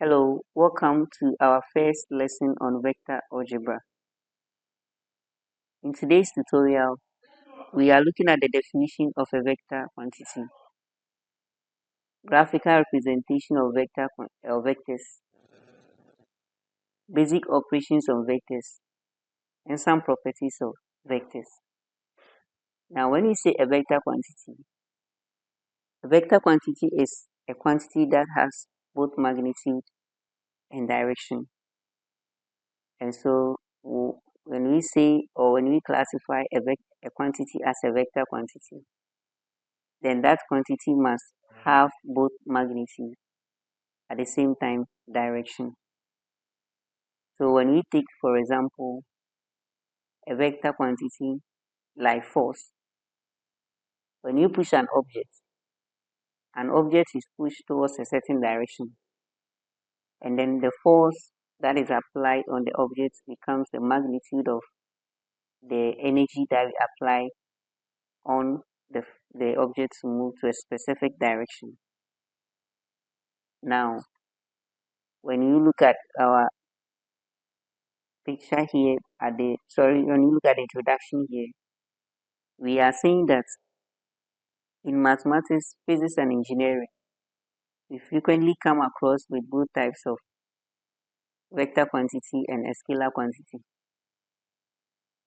Hello, welcome to our first lesson on vector algebra. In today's tutorial, we are looking at the definition of a vector quantity, graphical representation of vectors, basic operations on vectors, and some properties of vectors. Now, when we say a vector quantity is a quantity that has both magnitude and direction. And so, when we say or when we classify a quantity as a vector quantity, then that quantity must have both magnitude at the same time direction. So when we take, for example, a vector quantity like force, when you push an object is pushed towards a certain direction, and then the force that is applied on the object becomes the magnitude of the energy that we apply on the object to move to a specific direction. Now, when you look at our picture here when you look at the introduction here, we are saying that in mathematics, physics, and engineering, we frequently come across with both types of vector quantity and a scalar quantity.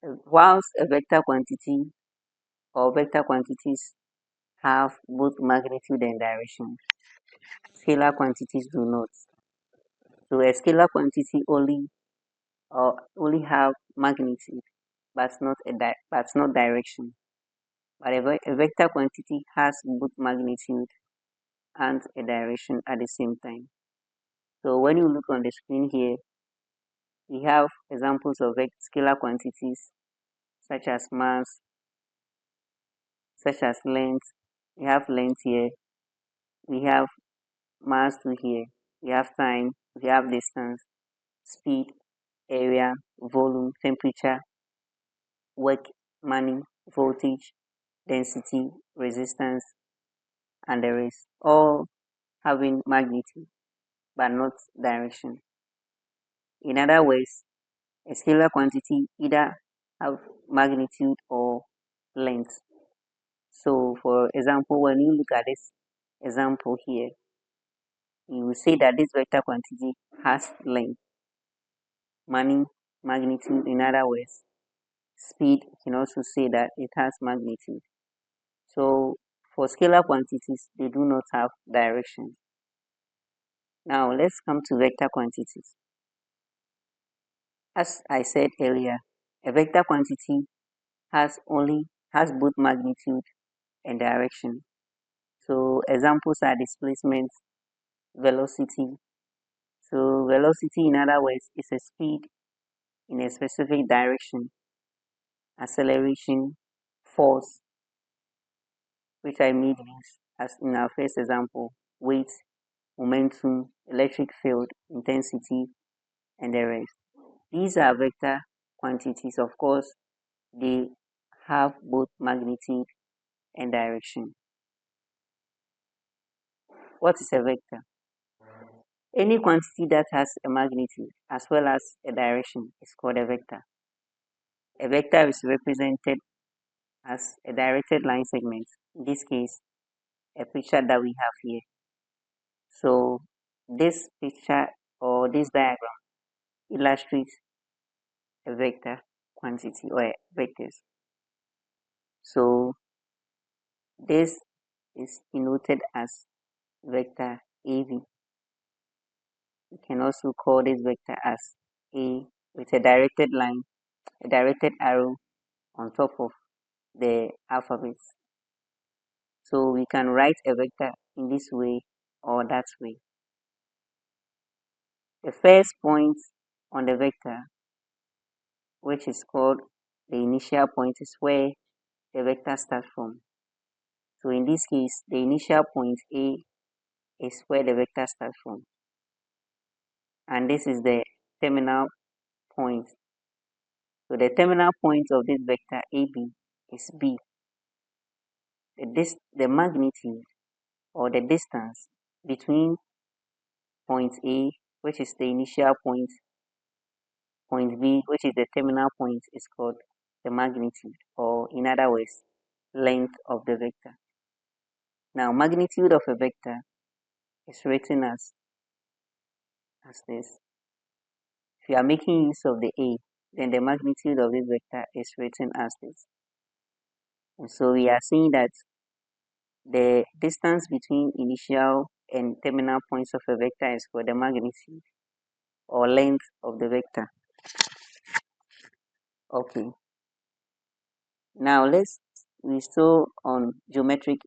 Whilst a vector quantity or vector quantities have both magnitude and direction, scalar quantities do not. So a scalar quantity only have magnitude, but not direction. But a vector quantity has both magnitude and a direction at the same time. So when you look on the screen here, we have examples of scalar quantities such as mass, such as length. We have length here, we have mass to here, we have time, we have distance, speed, area, volume, temperature, work, money, voltage, density, resistance, and the rest, all having magnitude but not direction. In other words, a scalar quantity either have magnitude or length. So for example, when you look at this example here, you will say that this vector quantity has length, money, magnitude. In other words, speed, you can also say that it has magnitude. So for scalar quantities, they do not have direction. Now let's come to vector quantities. As I said earlier, a vector quantity has both magnitude and direction. So examples are displacement, velocity. So velocity, in other words, is a speed in a specific direction. Acceleration, force, which I made use as in our first example, weight, momentum, electric field, intensity, and the rest. These are vector quantities. Of course, they have both magnitude and direction. What is a vector? Any quantity that has a magnitude as well as a direction is called a vector. A vector is represented as a directed line segment, in this case, a picture that we have here. So this picture or this diagram illustrates a vector quantity or vectors. So this is denoted as vector AV. You can also call this vector as A with a directed line, a directed arrow on top of the alphabet. So we can write a vector in this way or that way. The first point on the vector, which is called the initial point, is where the vector starts from. So in this case, the initial point A is where the vector starts from. And this is the terminal point. So the terminal point of this vector AB is B. The magnitude or the distance between point A, which is the initial point, point B, which is the terminal point, is called the magnitude, or in other words, length of the vector. Now, magnitude of a vector is written as this. If you are making use of the A, then the magnitude of this vector is written as this. And so we are saying that the distance between initial and terminal points of a vector is called the magnitude or length of the vector. Okay. Now we still on geometric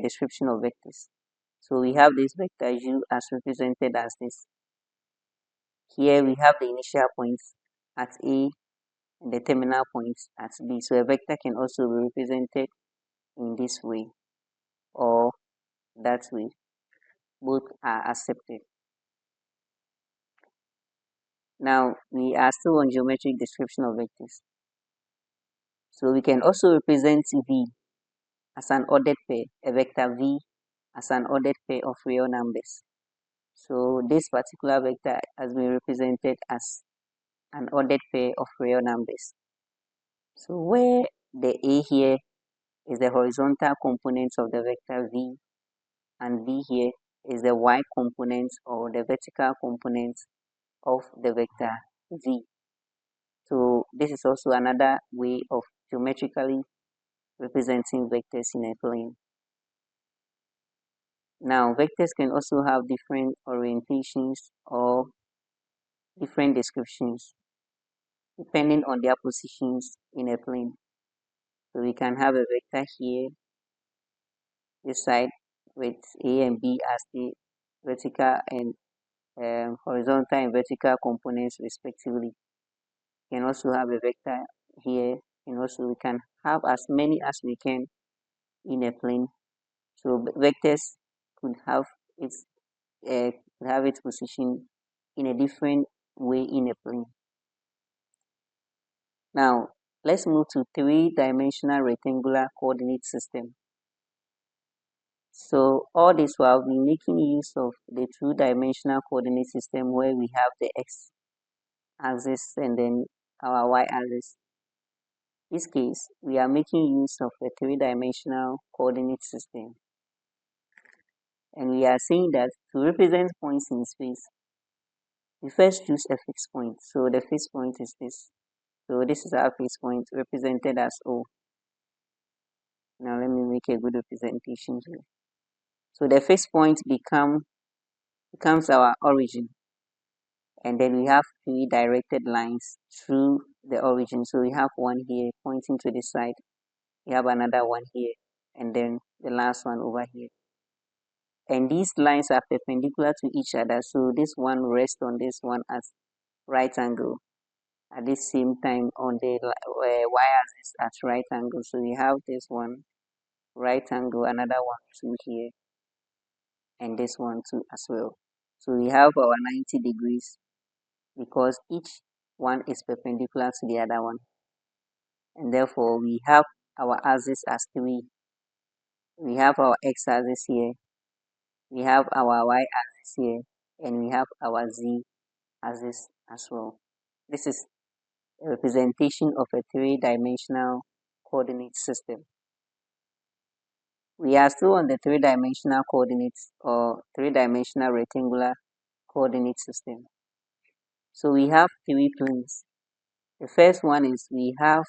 description of vectors. So we have this vector u as represented as this. Here we have the initial points at A and the terminal points at B. So a vector can also be represented in this way or that way. Both are accepted. Now we are still on geometric description of vectors. So we can also represent V as an ordered pair, a vector V as an ordered pair of real numbers. So this particular vector has been represented as an ordered pair of real numbers. So where the A here is the horizontal component of the vector V, and V here is the Y component or the vertical component of the vector V. So this is also another way of geometrically representing vectors in a plane. Now, vectors can also have different orientations or different descriptions depending on their positions in a plane. So we can have a vector here, this side, with A and B as the vertical and horizontal and vertical components respectively. We can also have a vector here, and also we can have as many as we can in a plane. So vectors could have its position in a different way in a plane. Now let's move to three-dimensional rectangular coordinate system. So all this while we're making use of the two-dimensional coordinate system where we have the x-axis and then our y-axis. In this case, we are making use of a three-dimensional coordinate system. And we are saying that to represent points in space, we first choose a fixed point. So the fixed point is this. So this is our fixed point represented as O. Now let me make a good representation here. So the fixed point becomes our origin. And then we have three directed lines through the origin. So we have one here pointing to this side. We have another one here. And then the last one over here. And these lines are perpendicular to each other. So this one rests on this one as right angle. At the same time on the y-axis at right angle. So we have this one right angle, another one too here, and this one too as well. So we have our 90 degrees because each one is perpendicular to the other one, and therefore we have our axis as three. We have our x-axis here, we have our y-axis here, and we have our z-axis as well. This is a representation of a three-dimensional coordinate system. We are still on the three-dimensional coordinates or three-dimensional rectangular coordinate system. So we have three planes. The first one is we have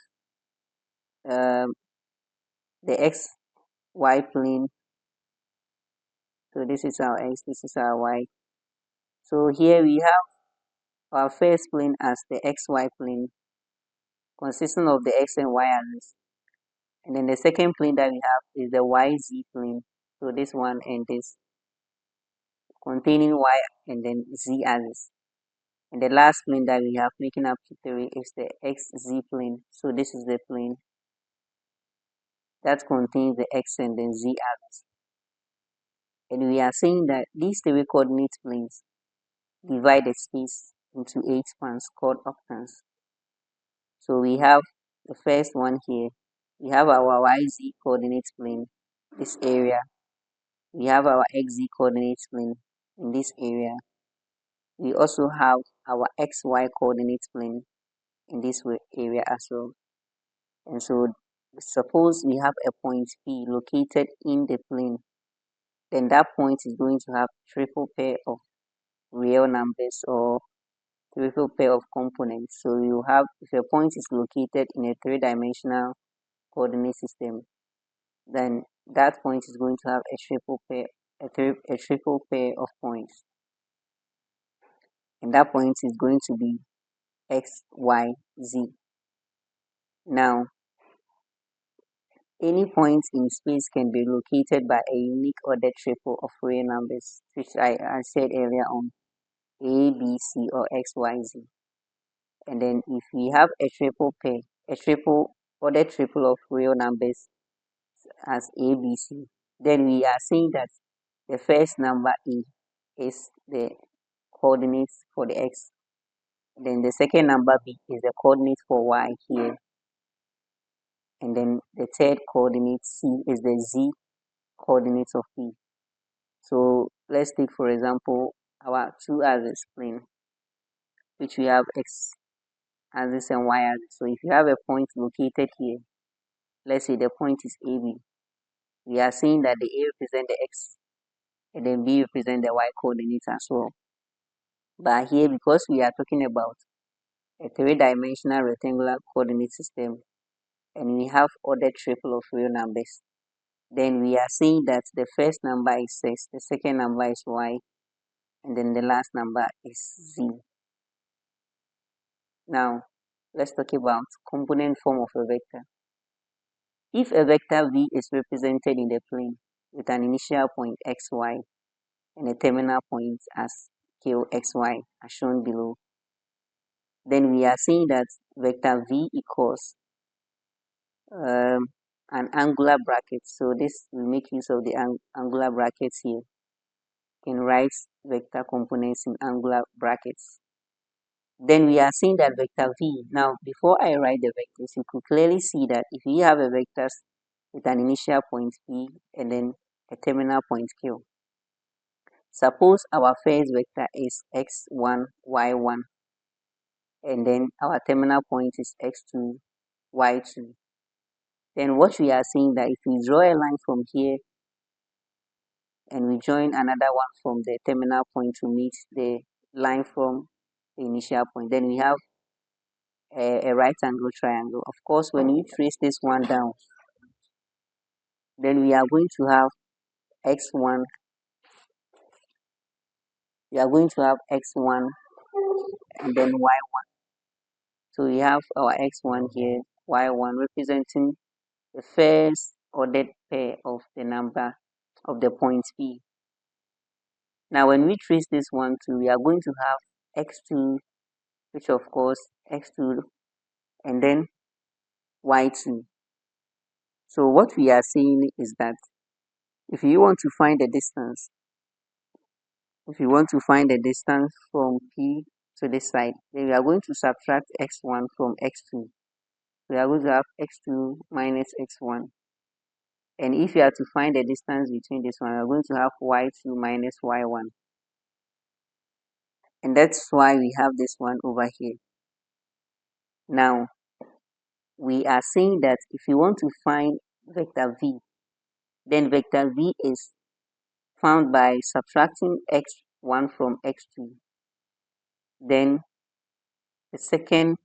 the xy plane. So this is our x, this is our y. So here we have our first plane as the xy plane, consisting of the x and y axis. And then the second plane that we have is the yz plane. So this one and this, containing y and then z axis. And the last plane that we have making up to three is the xz plane. So this is the plane that contains the x and then z axis. And we are saying that these three coordinate planes divide the space into 8 spans called octants. So we have the first one here. We have our yz coordinate plane, this area. We have our xz coordinate plane, in this area. We also have our XY coordinate plane in this area as well. And so suppose we have a point P located in the plane, then that point is going to have triple pair of real numbers or triple pair of components. So you have, if a point is located in a three-dimensional coordinate system, then that point is going to have a triple pair, a triple pair of points, and that point is going to be x, y, z. Now, any point in space can be located by a unique ordered triple of real numbers, which I said earlier on, a, b, c, or x, y, z. And then if we have a triple pair, a triple ordered triple of real numbers as a, b, c, then we are saying that the first number e is the coordinates for the x, then the second number b is the coordinate for y here, and then the third coordinate c is the z coordinates of p. So let's take, for example, our two axis plane, which we have x axis and y axis. So if you have a point located here, let's say the point is AB, we are saying that the A represent the x and then B represent the y coordinates as well. But here, because we are talking about a three-dimensional rectangular coordinate system and we have ordered triple of real numbers, then we are saying that the first number is x, the second number is y, and then the last number is z. Now, let's talk about component form of a vector. If a vector v is represented in the plane with an initial point xy and a terminal point as qxy as shown below, then we are saying that vector v equals an angular bracket. So this will make use of the angular brackets here. You can write vector components in angular brackets. Then we are seeing that vector v. Now, before I write the vectors, you could clearly see that if we have a vector with an initial point p and then a terminal point q, suppose our first vector is x1, y1, and then our terminal point is x2, y2. Then what we are saying that if we draw a line from here and we join another one from the terminal point to meet the line from the initial point, then we have a right angle triangle. Of course, when we trace this one down, then we are going to have x1, we are going to have x1 and then y1. So we have our x1 here, y1 representing the first ordered pair of the number of the points p. Now when we trace this one too, we are going to have x2, which of course x2, and then y2. So what we are saying is that if you want to find the distance, if you want to find the distance from p to this side, then we are going to subtract x1 from x2. We are going to have x2 minus x1. And if you are to find the distance between this one, we are going to have y2 minus y1. And that's why we have this one over here. Now, we are saying that if you want to find vector v, then vector v is found by subtracting x1 from x2. Then the second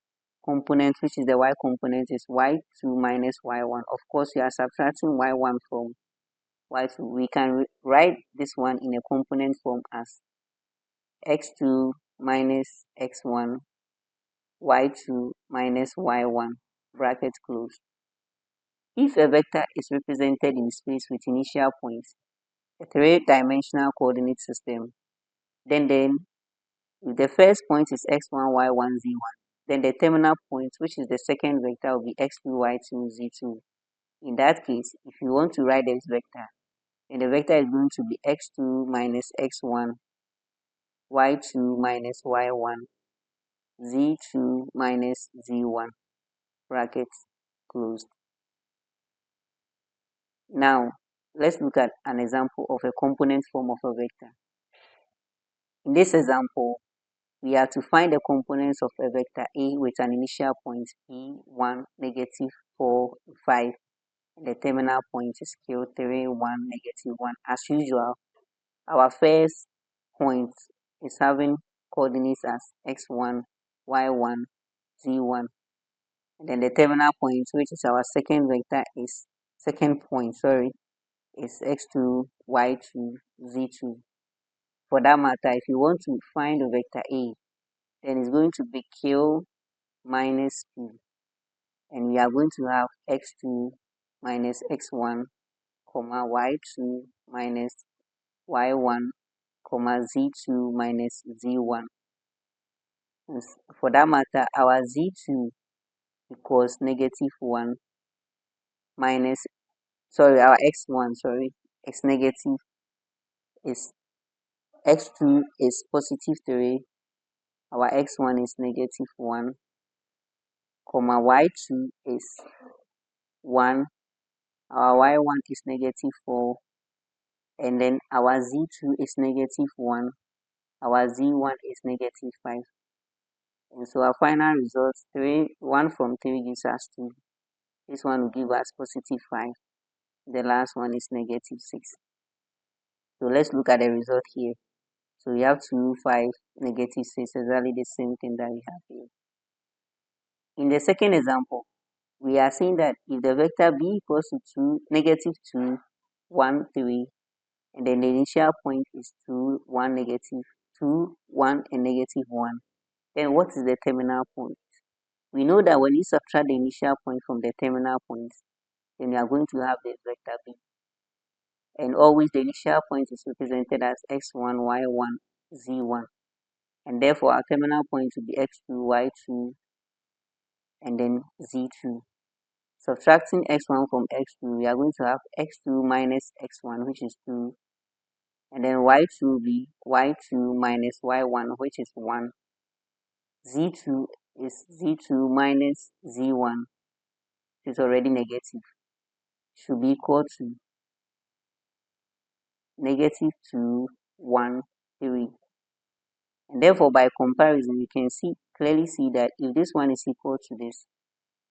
component, which is the y component, is y2 minus y1. Of course, we are subtracting y1 from y2. We can write this one in a component form as x2 minus x1, y2 minus y1, bracket closed. If a vector is represented in space with initial points, a three-dimensional coordinate system, then if the first point is x1, y1, z1, then the terminal point, which is the second vector, will be x2, y2, z2. In that case, if you want to write this vector, then the vector is going to be x2 minus x1, y2 minus y1, z2 minus z1, brackets closed. Now, let's look at an example of a component form of a vector. In this example, we are to find the components of a vector A with an initial point p1, -4, 5, and the terminal point is q3, 1, -1. As usual, our first point is having coordinates as x1, y1, z1, and then the terminal point, which is our second vector, is x2, y2, z2. For that matter, if you want to find the vector A, then it's going to be q minus p, and we are going to have x2 minus x1, comma y2 minus y1, comma z2 minus z1. And for that matter, our z2 equals -1 minus, our x1, x negative is x2 is +3, our x1 is -1, comma y2 is 1, our y1 is -4, and then our z2 is -1, our z1 is -5. And so our final result, 1 from 3 gives us 2. This one will give us +5. The last one is -6. So let's look at the result here. So we have 2, 5, -6, exactly the same thing that we have here. In the second example, we are saying that if the vector b equals to 2, -2, 1, 3, and then the initial point is 2, 1, -2, 1, and -1, then what is the terminal point? We know that when you subtract the initial point from the terminal point, then you are going to have the vector b. And always the initial point is represented as x1, y1, z1. And therefore our terminal point will be x2, y2, and then z2. Subtracting x1 from x2, we are going to have x2 minus x1, which is 2. And then y2 will be y2 minus y1, which is 1. z2 is z2 minus z1, which is already negative, should be equal to -2, 1, 3. And therefore, by comparison, you can clearly see that if this one is equal to this,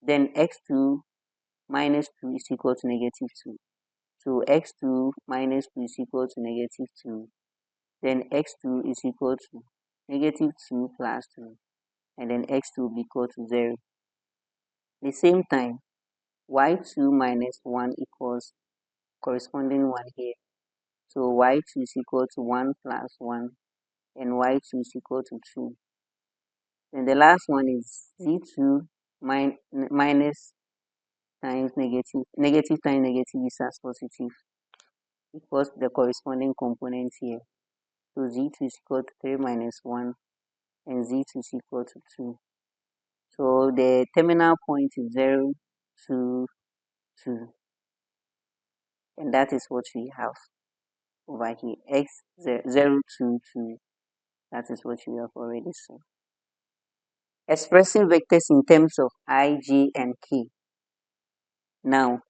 then x2 minus 2 is equal to -2. So x2 minus 2 is equal to -2. Then x2 is equal to -2 plus 2. And then x2 will be equal to 0. At the same time, y2 minus 1 equals corresponding one here. So y2 is equal to 1 plus 1, and y2 is equal to 2. And the last one is z2 minus times negative times negative is as positive, equals the corresponding component here. So z2 is equal to 3 minus 1, and z2 is equal to 2. So the terminal point is 0, 2, 2. And that is what we have over here, x 0, 2, 2. That is what we have already seen. Expressing vectors in terms of I, j, and k. Now,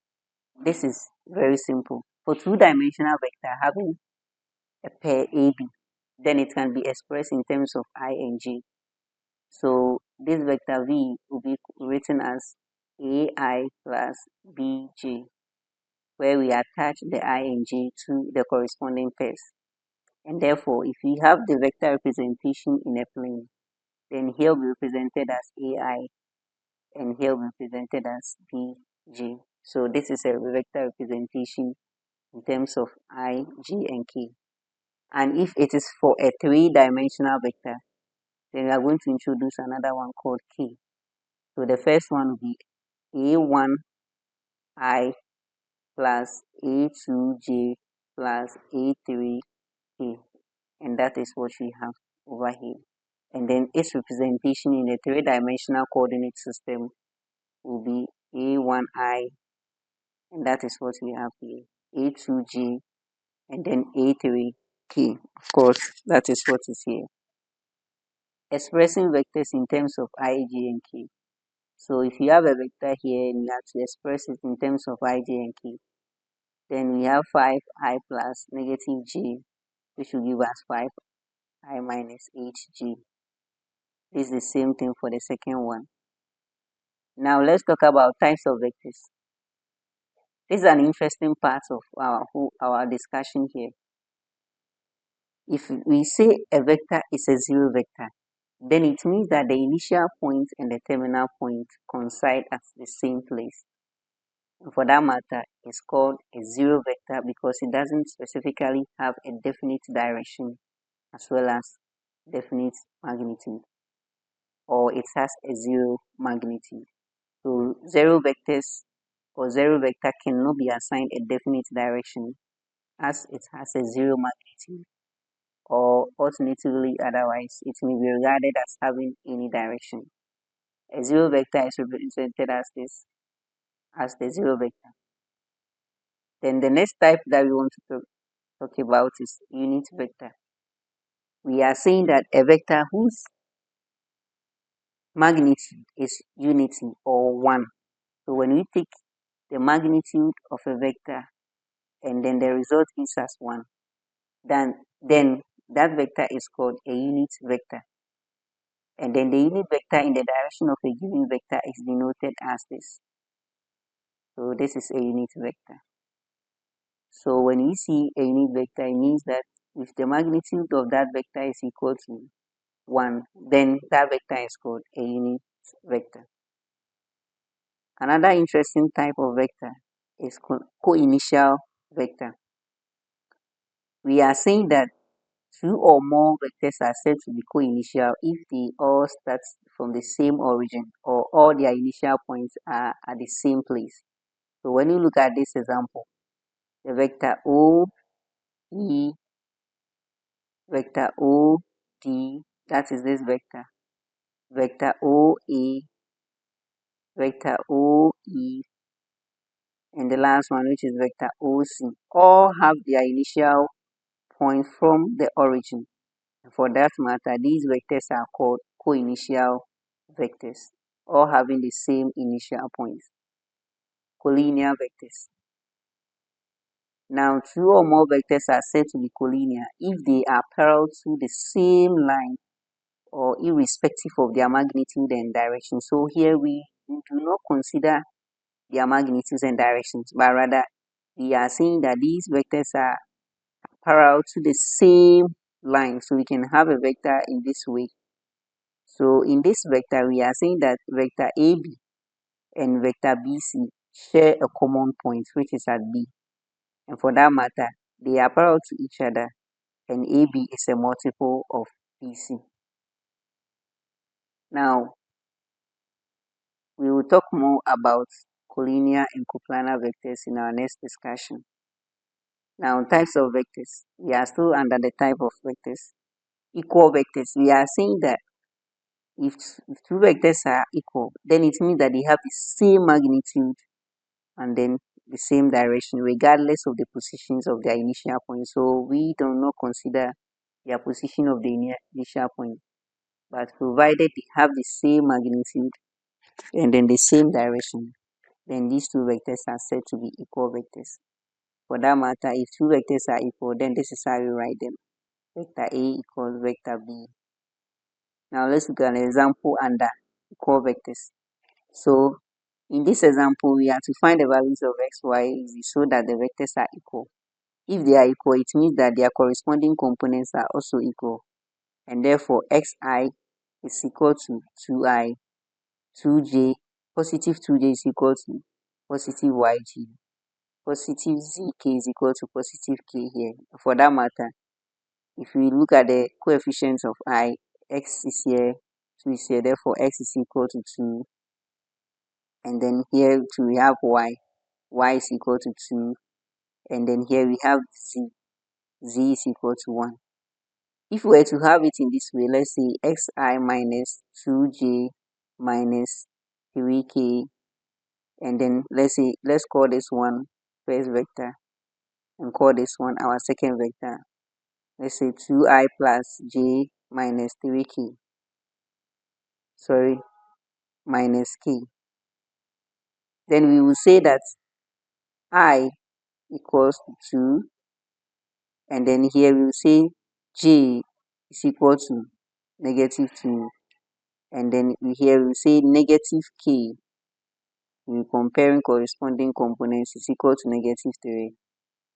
this is very simple. For two-dimensional vector having a pair AB, then it can be expressed in terms of I and j. So this vector V will be written as AI plus BJ, where we attach the I and j to the corresponding pairs. And therefore, if we have the vector representation in a plane, then here will be represented as AI, and here will be represented as BJ. So this is a vector representation in terms of I, j, and k. And if it is for a three-dimensional vector, then we are going to introduce another one called k. So the first one will be a1i plus a2j plus a3k, and that is what we have over here. And then its representation in a three-dimensional coordinate system will be a1i, and that is what we have here, a2j, and then a3k. Of course, that is what is here. Expressing vectors in terms of I, j, and k. So if you have a vector here and you have to express it in terms of I, j, and k, then we have 5i plus -j, which will give us 5i I minus hg. This is the same thing for the second one. Now let's talk about types of vectors. This is an interesting part of our discussion here. If we say a vector is a zero vector, then it means that the initial point and the terminal point coincide at the same place. And for that matter, it's called a zero vector because it doesn't specifically have a definite direction as well as definite magnitude, or it has a zero magnitude. So zero vectors or zero vector cannot be assigned a definite direction as it has a zero magnitude, or alternatively otherwise it may be regarded as having any direction. A zero vector is represented as this, as the zero vector. Then the next type that we want to talk about is unit vector. We are saying that a vector whose magnitude is unity or 1. So when we take the magnitude of a vector and then the result is as 1, then that vector is called a unit vector. And then the unit vector in the direction of a given vector is denoted as this. So this is a unit vector. So when we see a unit vector, it means that if the magnitude of that vector is equal to 1, then that vector is called a unit vector. Another interesting type of vector is co-initial vector. We are saying that two or more vectors are said to be co-initial if they all start from the same origin or all their initial points are at the same place. So when you look at this example, the vector O, E, vector O, D, that is this vector O, A, vector O, E, and the last one, which is vector O, C, all have their initial point from the origin. For that matter, these vectors are called co-initial vectors, all having the same initial points. Collinear vectors. Now, two or more vectors are said to be collinear if they are parallel to the same line or irrespective of their magnitude and direction. So here we do not consider their magnitudes and directions, but rather we are saying that these vectors are parallel to the same line. So we can have a vector in this way. So in this vector, we are saying that vector AB and vector BC share a common point, which is at B. And for that matter, they are parallel to each other, and AB is a multiple of BC. Now, we will talk more about collinear and coplanar vectors in our next discussion. Now, types of vectors. We are still under the type of vectors. Equal vectors. We are saying that if two vectors are equal, then it means that they have the same magnitude and then the same direction regardless of the positions of their initial point. So we do not consider their position of the initial point, but provided they have the same magnitude and then the same direction, then these two vectors are said to be equal vectors. For that matter, if two vectors are equal, then this is how we write them. Vector A equals vector B. Now let's look at an example under equal vectors. So in this example, we have to find the values of x, y, z so that the vectors are equal. If they are equal, it means that their corresponding components are also equal. And therefore, xi is equal to 2i, 2j, positive 2j is equal to positive yg, positive zk is equal to positive k here. For that matter, if we look at the coefficients of I, x is here, 2 is here, therefore x is equal to 2. And then here too we have y is equal to 2. And then here we have z is equal to 1. If we were to have it in this way, let's say xi minus 2j minus 3k, and then let's call this one first vector and call this one our second vector. Let's say 2i plus j minus 3k, minus k. Then we will say that I equals to 2, and then here we will say j is equal to negative 2. And then here we say negative k. We're comparing corresponding components is equal to negative 3.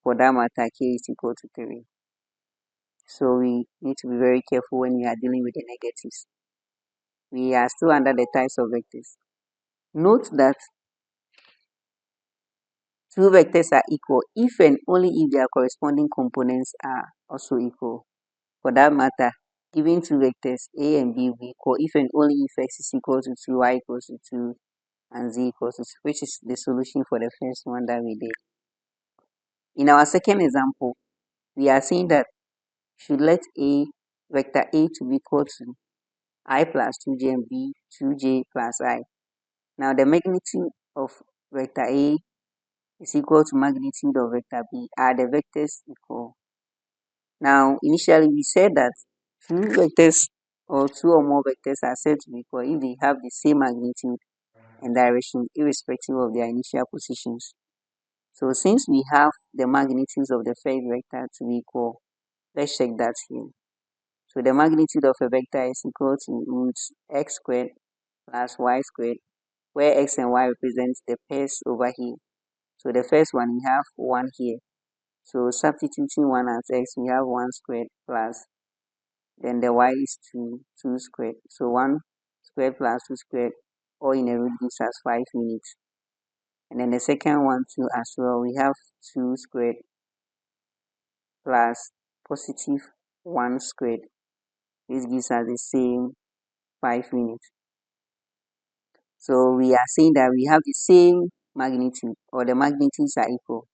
For that matter, k is equal to 3. So we need to be very careful when we are dealing with the negatives. We are still under the types of vectors. Note that two vectors are equal if and only if their corresponding components are also equal. For that matter, given two vectors a and b will be equal if and only if x is equal to 2, y equals to 2, and z equals to 2, which is the solution for the first one that we did. In our second example, we are saying that should let vector a to be equal to I plus 2j and b 2j plus I. Now the magnitude of vector a is equal to magnitude of vector b. Are the vectors equal? Now initially we said that two vectors or two or more vectors are said to be equal if they have the same magnitude and direction irrespective of their initial positions. So since we have the magnitudes of the first vector to be equal, let's check that here. So the magnitude of a vector is equal to root x squared plus y squared, where x and y represents the pairs over here. So the first one, we have 1 here. So substituting 1 as x, we have 1 squared plus, then the y is 2 squared. So 1 squared plus 2 squared, all in a root gives us 5 units. And then the second one too as well, we have 2 squared plus positive 1 squared. This gives us the same 5 units. So we are saying that we have the same magnitude, or the magnitudes are equal.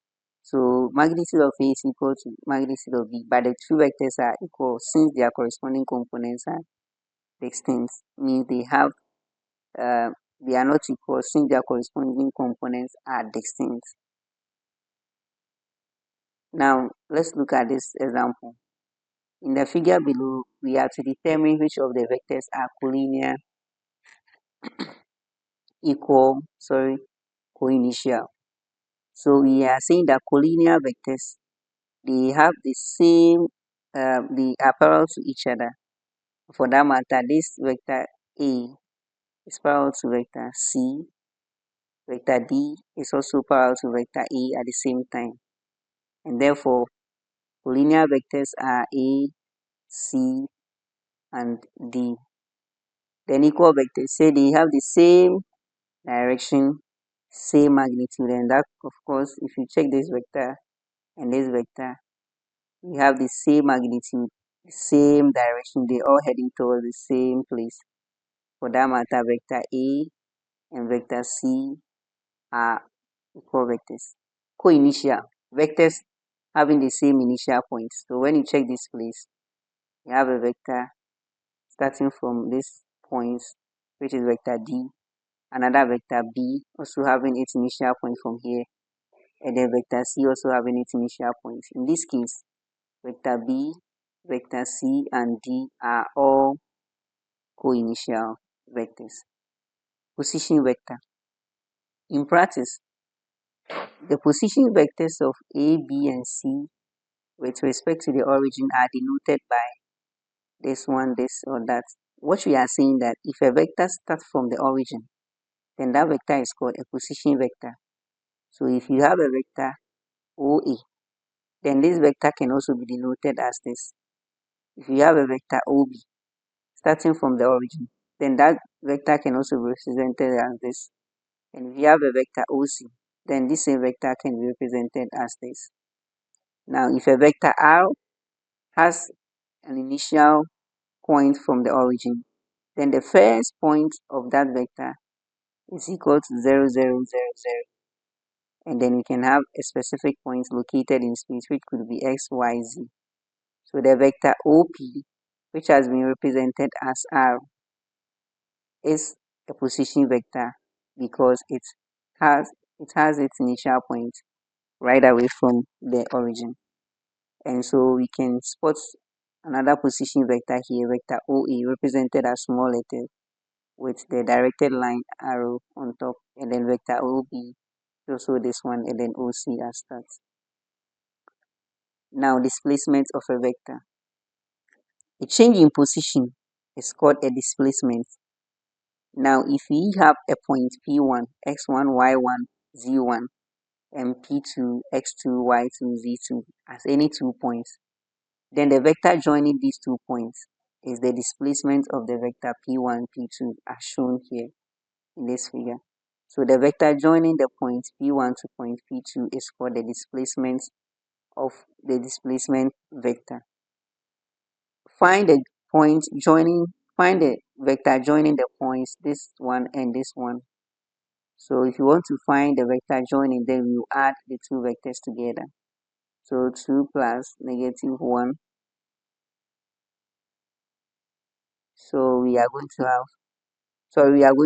So magnitude of A is equal to magnitude of B, but the two vectors are equal since their corresponding components are distinct. Means they are not equal since their corresponding components are distinct. Now let's look at this example. In the figure below, we have to determine which of the vectors are collinear, equal, coinitial. So we are saying that collinear vectors, they have the same, they are parallel to each other. For that matter, this vector A is parallel to vector C. Vector D is also parallel to vector A at the same time. And therefore, collinear vectors are A, C, and D. Then equal vectors say they have the same direction, same magnitude, and that, of course, if you check this vector and this vector, we have the same magnitude, the same direction, they all heading towards the same place. For that matter, vector A and vector C are equal vectors. Co-initial vectors having the same initial points. So when you check this place, you have a vector starting from this point, which is vector D, another vector B also having its initial point from here, and then vector C also having its initial point. In this case, vector B, vector C, and D are all co-initial vectors. Position vector. In practice, the position vectors of A, B, and C with respect to the origin are denoted by this one, this, or that. What we are saying that if a vector starts from the origin, then that vector is called a position vector. So if you have a vector OA, then this vector can also be denoted as this. If you have a vector OB starting from the origin, then that vector can also be represented as this. And if you have a vector OC, then this same vector can be represented as this. Now, if a vector R has an initial point from the origin, then the first point of that vector is equal to 0, 0, 0, 0. And then we can have a specific point located in space, which could be x, y, z. So the vector OP, which has been represented as R, is a position vector because it has its initial point right away from the origin. And so we can spot another position vector here, vector OA, represented as small letter with the directed line arrow on top, and then vector OB, also this one, and then OC as that. Now, displacement of a vector. A change in position is called a displacement. Now, if we have a point P1, x1, y1, z1, and P2, x2, y2, z2 as any 2 points, then the vector joining these 2 points is the displacement of the vector P1, P2 as shown here in this figure. So the vector joining the point P1 to point P2 is called the displacement of the displacement vector. Find the find the vector joining the points, this one and this one. So if you want to find the vector joining, then you add the two vectors together. So 2 plus -1. So we are going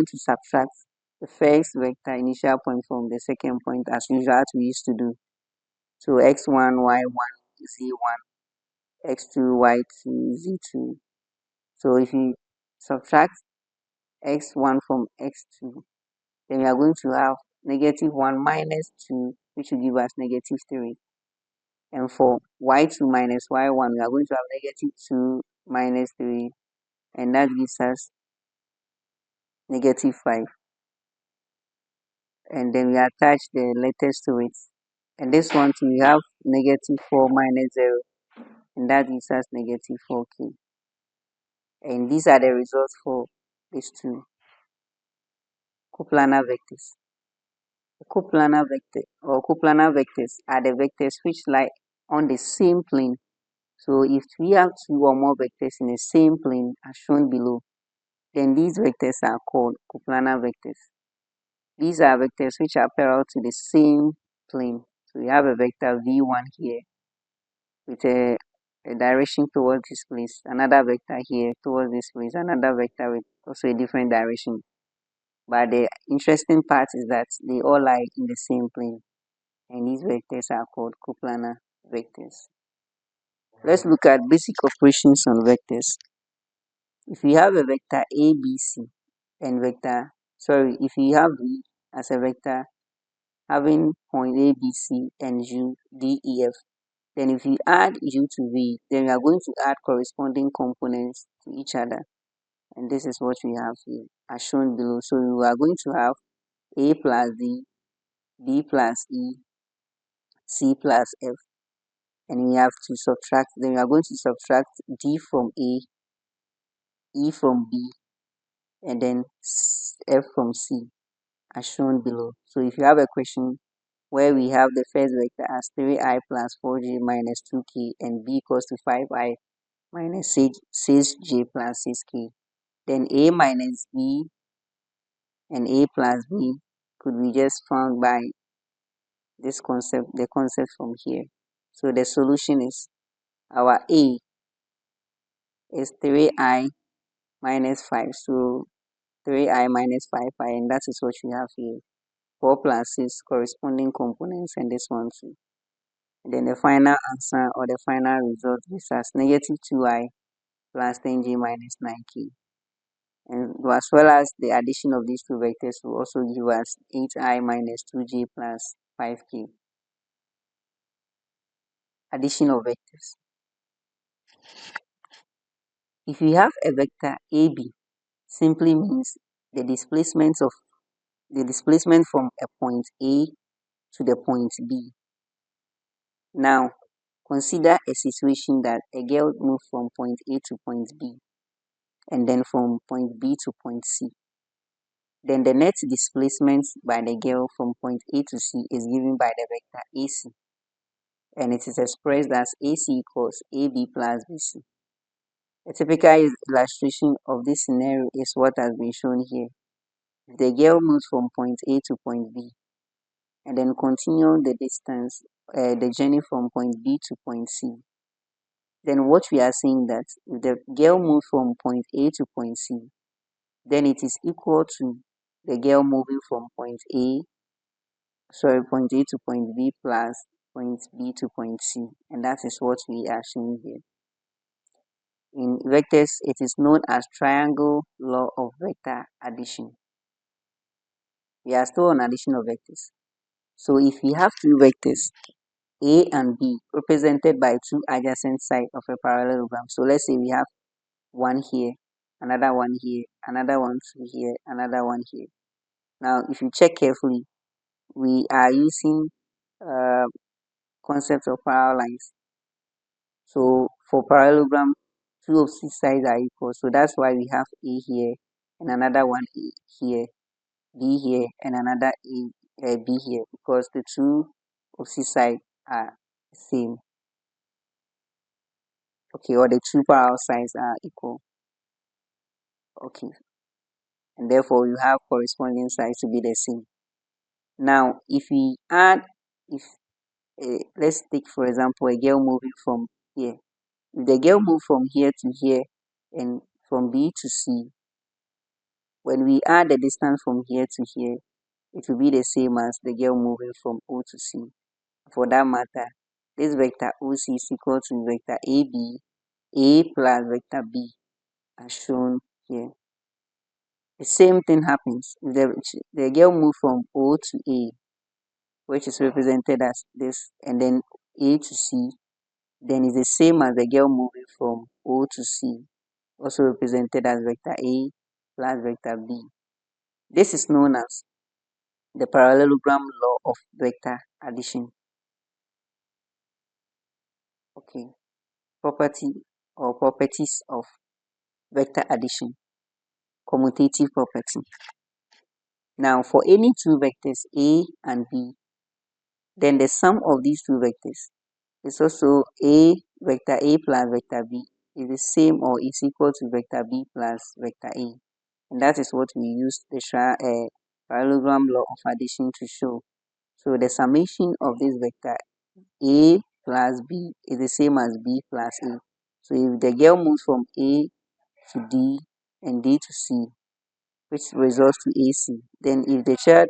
to subtract the first vector initial point from the second point as usual as we used to do. So x1, y1, z1, x2, y2, z2. So if you subtract x1 from x2, then we are going to have -1 minus 2, which will give us -3. And for y2 minus y1, we are going to have -2 minus 3, and that gives us -5. And then we attach the letters to it. And this one too, we have -4 minus 0, and that gives us -4k. And these are the results for these two coplanar vectors. Coplanar vector or coplanar vectors are the vectors which lie on the same plane. So if we have two or more vectors in the same plane as shown below, then these vectors are called coplanar vectors. These are vectors which are parallel to the same plane. So we have a vector v1 here with a direction towards this place, another vector here towards this place, another vector with also a different direction. But the interesting part is that they all lie in the same plane, and these vectors are called coplanar vectors. Let's look at basic operations on vectors. If we have a vector ABC and if you have V as a vector having point ABC and U, D, E, F, then if you add U to V, then we are going to add corresponding components to each other. And this is what we have here as shown below. So we are going to have A plus D, B plus E, C plus F. And we have to subtract, then we are going to subtract D from A, E from B, and then F from C as shown below. So if you have a question where we have the first vector as 3i plus 4j minus 2k and b equals to 5i minus 6j plus 6k, then a minus b and a plus b could be just found by the concept from here. So the solution is our a is 3i minus 5. So 3i minus 5i, and that is what we have here. 4 plus 6 corresponding components, and this one too. And then the final answer or the final result is as -2i plus 10j minus 9k. And as well as the addition of these two vectors will also give us 8i minus 2j plus 5k. Addition of vectors. If you have a vector AB, simply means the displacement from a point A to the point B. Now, consider a situation that a girl moved from point A to point B, and then from point B to point C. Then the net displacement by the girl from point A to C is given by the vector AC, and it is expressed as AC equals AB plus BC. A typical illustration of this scenario is what has been shown here. If the girl moves from point A to point B, and then continue the journey from point B to point C, then what we are saying that if the girl moves from point A to point C, then it is equal to the girl moving from point A to point B plus point B to point C, and that is what we are showing here. In vectors, it is known as triangle law of vector addition. We are still on addition of vectors. So if we have two vectors, A and B, represented by two adjacent sides of a parallelogram. So let's say we have one here, another one here, another one two here, another one here. Now, if you check carefully, we are using uh, concept of parallel lines. So for parallelogram, two opposite sides are equal. So that's why we have A here and another one here, B here and another B here, because the two opposite sides are the same. Okay, or the two parallel sides are equal. Okay, and therefore you have corresponding sides to be the same. Now, if we add, if let's take for example a girl moving from here. If the girl move from here to here and from B to C, when we add the distance from here to here, it will be the same as the girl moving from O to C. For that matter, this vector OC is equal to vector AB, A plus vector B, as shown here. The same thing happens if the girl move from O to A, which is represented as this, and then A to C, then it's the same as the girl moving from O to C, also represented as vector A plus vector B. This is known as the parallelogram law of vector addition. Okay, property or properties of vector addition, commutative property. Now, for any two vectors A and B, then the sum of these two vectors is also vector A plus vector B is the same or is equal to vector B plus vector A. And that is what we use the parallelogram law of addition to show. So the summation of this vector A plus B is the same as B plus A. So if the girl moves from A to D and D to C, which results to AC, then if the child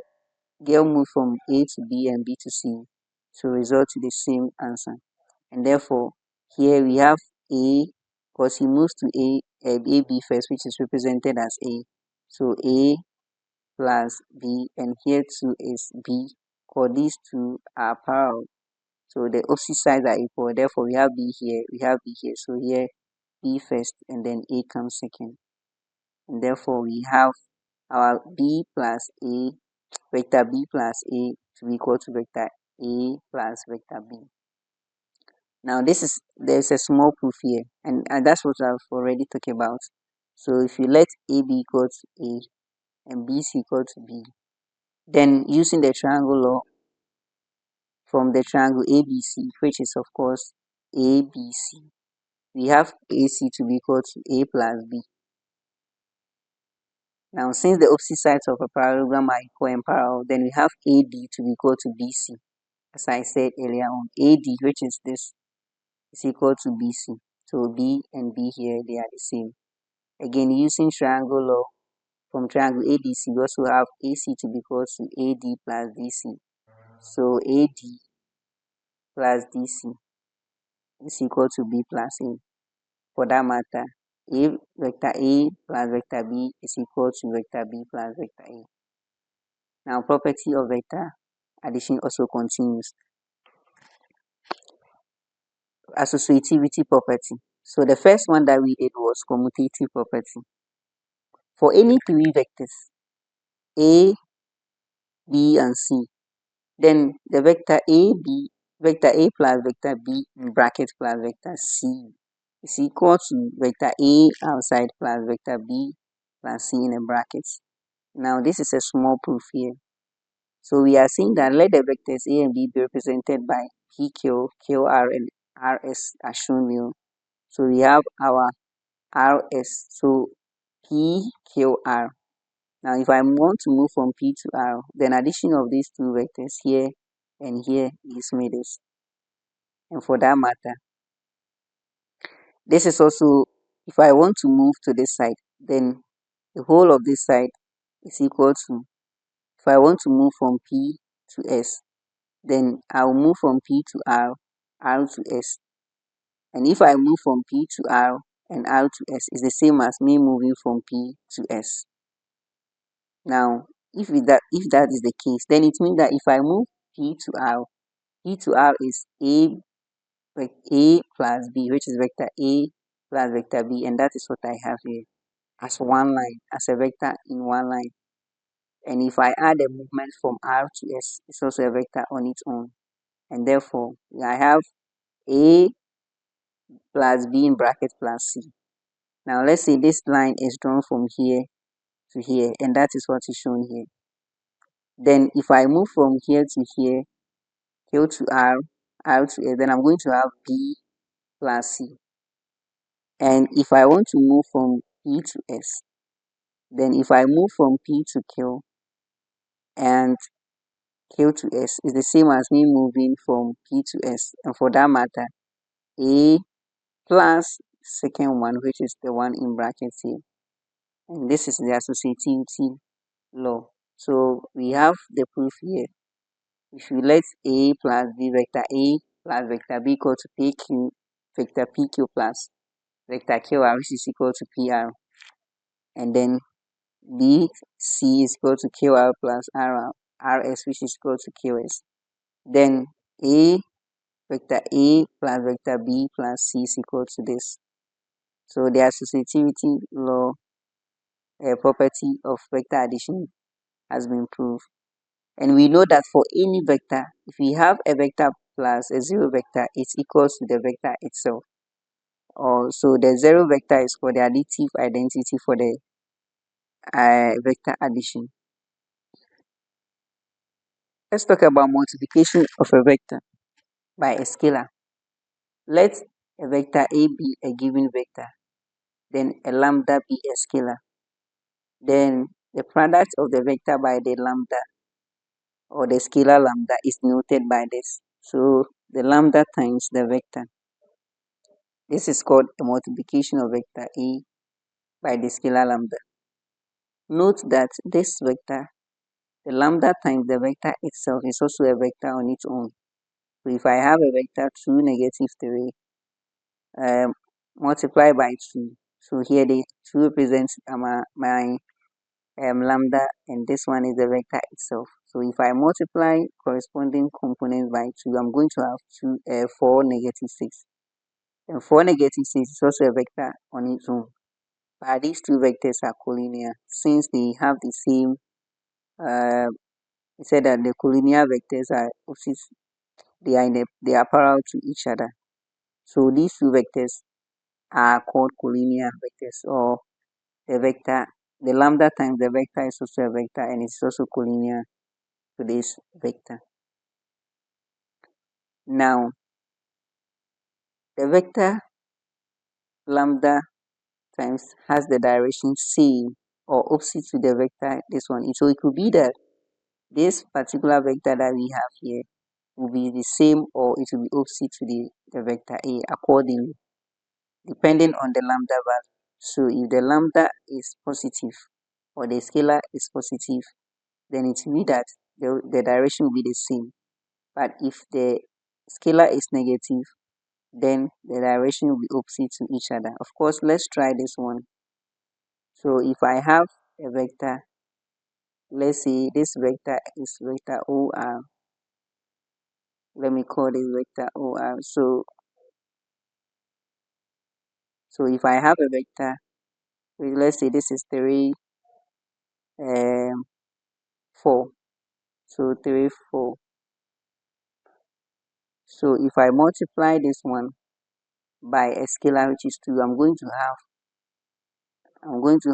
girl moves from A to B and B to C, so result to the same answer. And therefore, here we have A, because he moves to AB first, which is represented as A. So A plus B, and here too is B, because these two are parallel. So the opposite sides are equal. Therefore, we have B here, we have B here. So here, B first, and then A comes second. And therefore, we have our B plus A, vector B plus A to be equal to vector A plus vector B. Now, there's a small proof here, and that's what I've already talked about. So if you let A be equal to A and B is equal to B, then using the triangle law from the triangle ABC, which is of course ABC, we have AC to be equal to A plus B. Now, since the opposite sides of a parallelogram are equal and parallel, then we have AD to be equal to BC. As I said earlier on, AD, which is this, is equal to BC. So B and B here, they are the same. Again, using triangle law from triangle ADC, we also have AC to be equal to AD plus DC. So AD plus DC is equal to B plus A. For that matter, vector A plus vector B is equal to vector B plus vector A. Now, property of vector addition also continues. Associativity property. So the first one that we did was commutative property. For any three vectors, A, B, and C, then the vector A plus vector B in bracket plus vector C is equal to vector A outside plus vector B plus C in a bracket. Now, this is a small proof here. So we are saying that let the vectors A and B be represented by PQ, QR, and RS as shown here. So we have our RS, so PQR. Now, if I want to move from P to R, then addition of these two vectors here and here is made this. And for that matter, this is also, if I want to move to this side, then the whole of this side is equal to, if I want to move from P to S, then I'll move from P to R, R to S. And if I move from P to R and R to S, is the same as me moving from P to S. Now, if that is the case, then it means that if I move P to R is A plus B, which is vector A plus vector b, and that is what I have here as one line, as a vector in one line. And if I add a movement from R to S, it's also a vector on its own. And therefore, I have A plus B in bracket plus C. Now let's say this line is drawn from here to here, and that is what is shown here. Then if I move from here to here, Q to R, R to S, then I'm going to have B plus C. And if I want to move from P to S, then if I move from P to Q and Q to S is the same as me moving from P to S. And for that matter, A plus second one, which is the one in brackets here. And this is the associativity law. So we have the proof here. If you let A plus B vector A plus vector B equal to PQ, vector PQ plus vector QR, which is equal to PR, and then BC is equal to QR plus RS, which is equal to QS, then A vector A plus vector B plus C is equal to this. So the associativity law property of vector addition has been proved. And we know that for any vector, if we have a vector plus a zero vector, it's equals to the vector itself. So the zero vector is for the additive identity for the vector addition. Let's talk about multiplication of a vector by a scalar. Let a vector A be a given vector, then a lambda be a scalar. Then the product of the vector by the lambda or the scalar lambda is noted by this. So the lambda times the vector. This is called a multiplication of vector A by the scalar lambda. Note that this vector, the lambda times the vector itself, is also a vector on its own. So if I have a vector 2, -3, multiply by 2. So here the 2 represents my lambda, and this one is the vector itself. So if I multiply corresponding components by 2, I'm going to have 4, -6. And 4, -6 is also a vector on its own. But these two vectors are collinear since they have the same. We said that the collinear vectors are opposites. They are parallel to each other. So these two vectors are called collinear vectors, or the lambda times the vector is also a vector, and it's also collinear to this vector. Now, the vector lambda times has the direction same or opposite to the vector, this one. So it could be that this particular vector that we have here will be the same or it will be opposite to the vector A accordingly, depending on the lambda value. So if the lambda is positive or the scalar is positive, then it will be that the direction will be the same. But if the scalar is negative, then the direction will be opposite to each other. Of course, let's try this one. So if I have a vector, let's say this vector is vector OR. Let me call this vector OR. So if I have a vector, let's say this is 3, 4. So 3, 4. So if I multiply this one by a scalar which is 2, I'm going to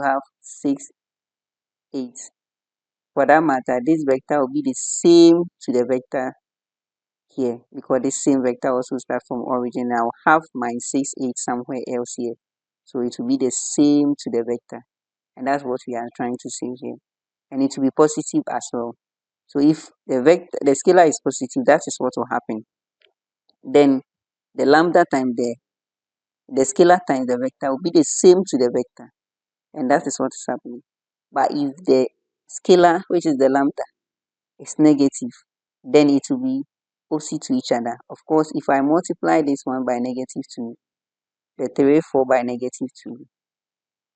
have 6, 8. For that matter, this vector will be the same to the vector here, because this same vector also starts from origin. I'll have my 6, 8 somewhere else here. So it will be the same to the vector. And that's what we are trying to say here. And it will be positive as well. So if the scalar is positive, that is what will happen. Then the lambda times the scalar times the vector will be the same to the vector. And that is what is happening. But if the scalar, which is the lambda, is negative, then it will be opposite to each other. Of course, if I multiply this one by -2, the 3, 4 by -2,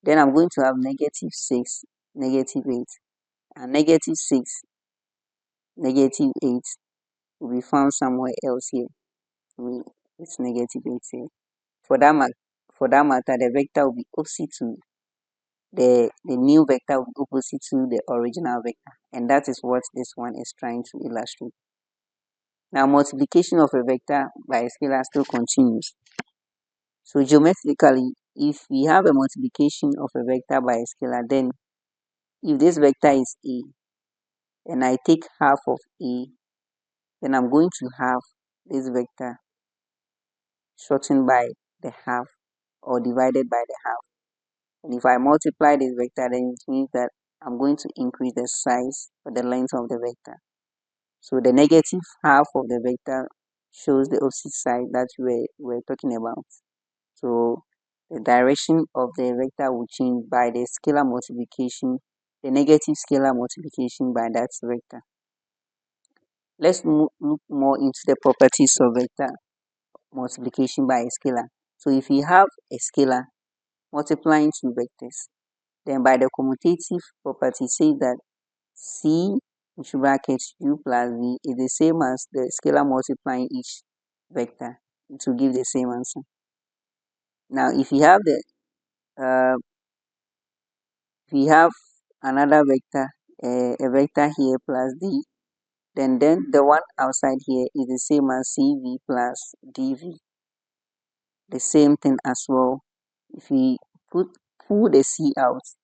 then I'm going to have -6, -8, and -6, -8 will be found somewhere else here. It's -8 here. For For that matter, the vector will be opposite to the new vector will be opposite to the original vector, and that is what this one is trying to illustrate. Now, multiplication of a vector by a scalar still continues. So geometrically, if we have a multiplication of a vector by a scalar, then if this vector is A and I take half of A, then I'm going to have this vector shortened by the half or divided by the half. And if I multiply this vector, then it means that I'm going to increase the size or the length of the vector. So the negative half of the vector shows the opposite side that we're talking about. So the direction of the vector will change by the scalar multiplication, the negative scalar multiplication by that vector. Let's look more into the properties of vector multiplication by a scalar. So if we have a scalar multiplying two vectors, then by the commutative property say that C into brackets U plus V is the same as the scalar multiplying each vector to give the same answer. Now if you have another vector, a vector here plus D, then the one outside here is the same as CV plus DV. The same thing as well. If we pull the C out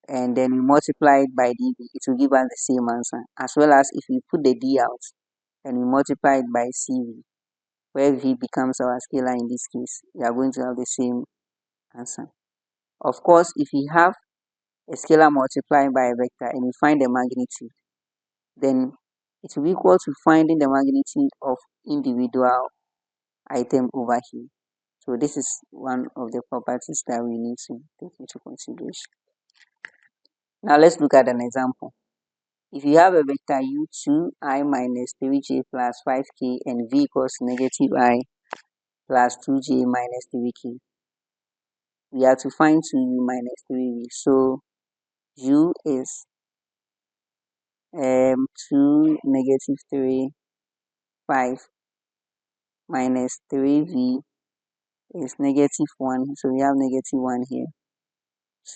and then we multiply it by dv, it will give us the same answer. As well as if we put the d out and we multiply it by cv, where v becomes our scalar in this case, we are going to have the same answer. Of course, if we have a scalar multiplied by a vector and we find the magnitude, then it will be equal to finding the magnitude of individual item over here. So this is one of the properties that we need to take into consideration. Now let's look at an example. If you have a vector u2 I minus 3j plus 5k and v equals negative I plus 2j minus 3k, we have to find 2u minus 3v. So u is 2 negative 3 5 minus 3v is negative 1. So we have negative 1 here.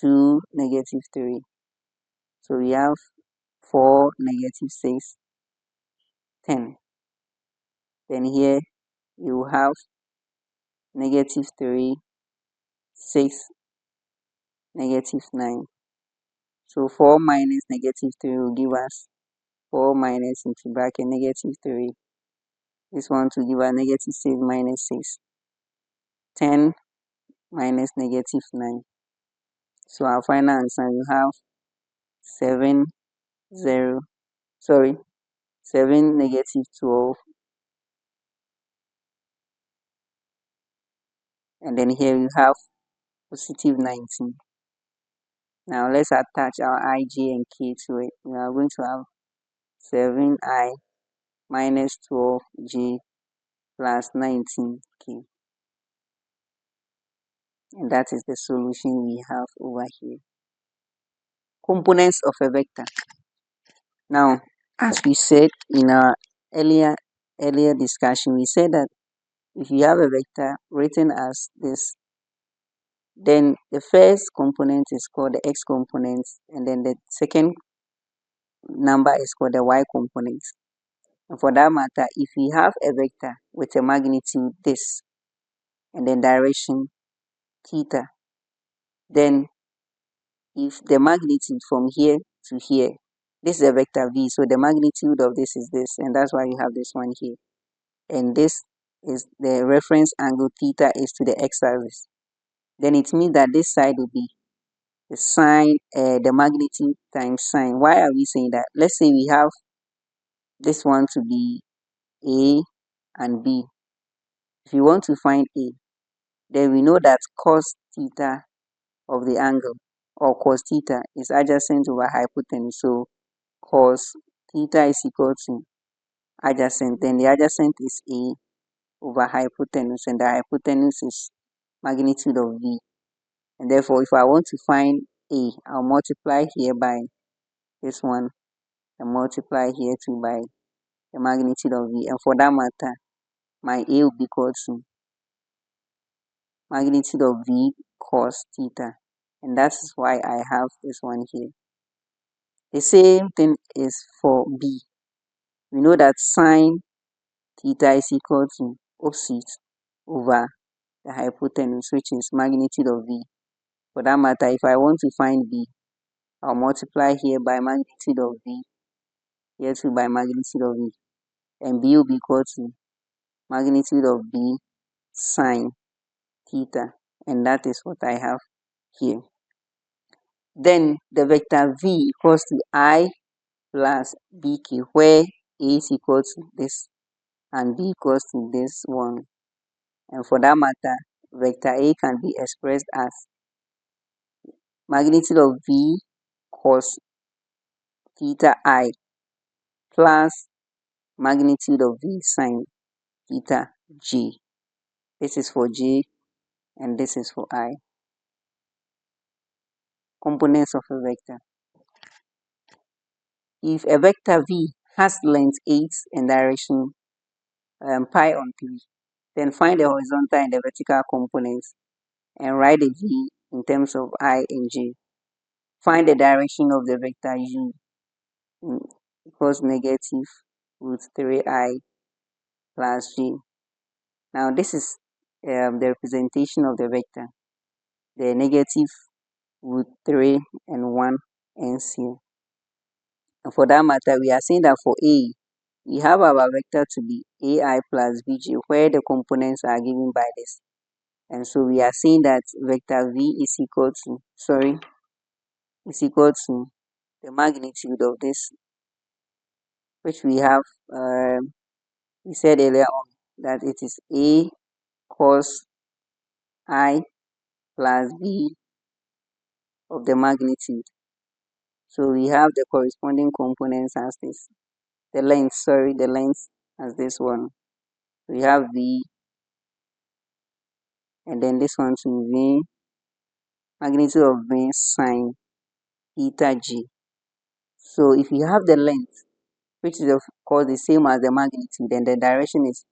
2 negative 3. So we have 4 negative 6 10. Then here you have negative 3 6 negative 9. So 4 minus negative 3 will give us 4 minus into bracket negative 3. This one to give us negative 6 minus 6. 10 minus negative 9. So our final answer, you have 7 negative 12. And then here you have positive 19. Now let's attach our I, J, and K to it. We are going to have 7I minus 12J plus 19K. And that is the solution we have over here. Components of a vector. Now, as we said in our earlier discussion, we said that if you have a vector written as this, then the first component is called the x component, and then the second number is called the y component. And for that matter, if we have a vector with a magnitude this, and then direction theta, then if the magnitude from here to here, this is a vector v, so the magnitude of this is this, and that's why you have this one here. And this is the reference angle theta is to the x-axis. Then it means that this side will be the sine, the magnitude times sine. Why are we saying that? Let's say we have this one to be A and B. If you want to find A, then we know that cos theta of the angle, or cos theta, is adjacent over hypotenuse. So cos theta is equal to adjacent. Then the adjacent is A over hypotenuse, and the hypotenuse is magnitude of V. And therefore, if I want to find A, I'll multiply here by this one and multiply here too by the magnitude of V. And for that matter, my A will be equal to magnitude of V cos theta. And that is why I have this one here. The same thing is for B. We know that sine theta is equal to opposite over the hypotenuse, which is magnitude of V. For that matter, if I want to find B, I'll multiply here by magnitude of V, here too by magnitude of V, and B will be equal to magnitude of B sine theta, and that is what I have here. Then the vector V equals to I plus BK, where A is equal to this and B equals to this one. And for that matter, vector A can be expressed as magnitude of V cos theta I plus magnitude of V sine theta J. This is for J and this is for I. Components of a vector. If a vector V has length 8 and direction pi on 3, then find the horizontal and the vertical components and write the V in terms of I and J. Find the direction of the vector U equals negative root 3I plus J. Now this is the representation of the vector. The negative root 3 and 1 ends here. And for that matter, we are saying that for A, we have our vector to be AI plus BJ, where the components are given by this. And so we are saying that vector V is equal to, the magnitude of this, which we have, we said earlier on that it is A cos I plus B of the magnitude. So we have the corresponding components as this. The length as this one. We have V, and then this one to V, magnitude of V sine theta G. So if you have the length, which is of course the same as the magnitude, then the direction is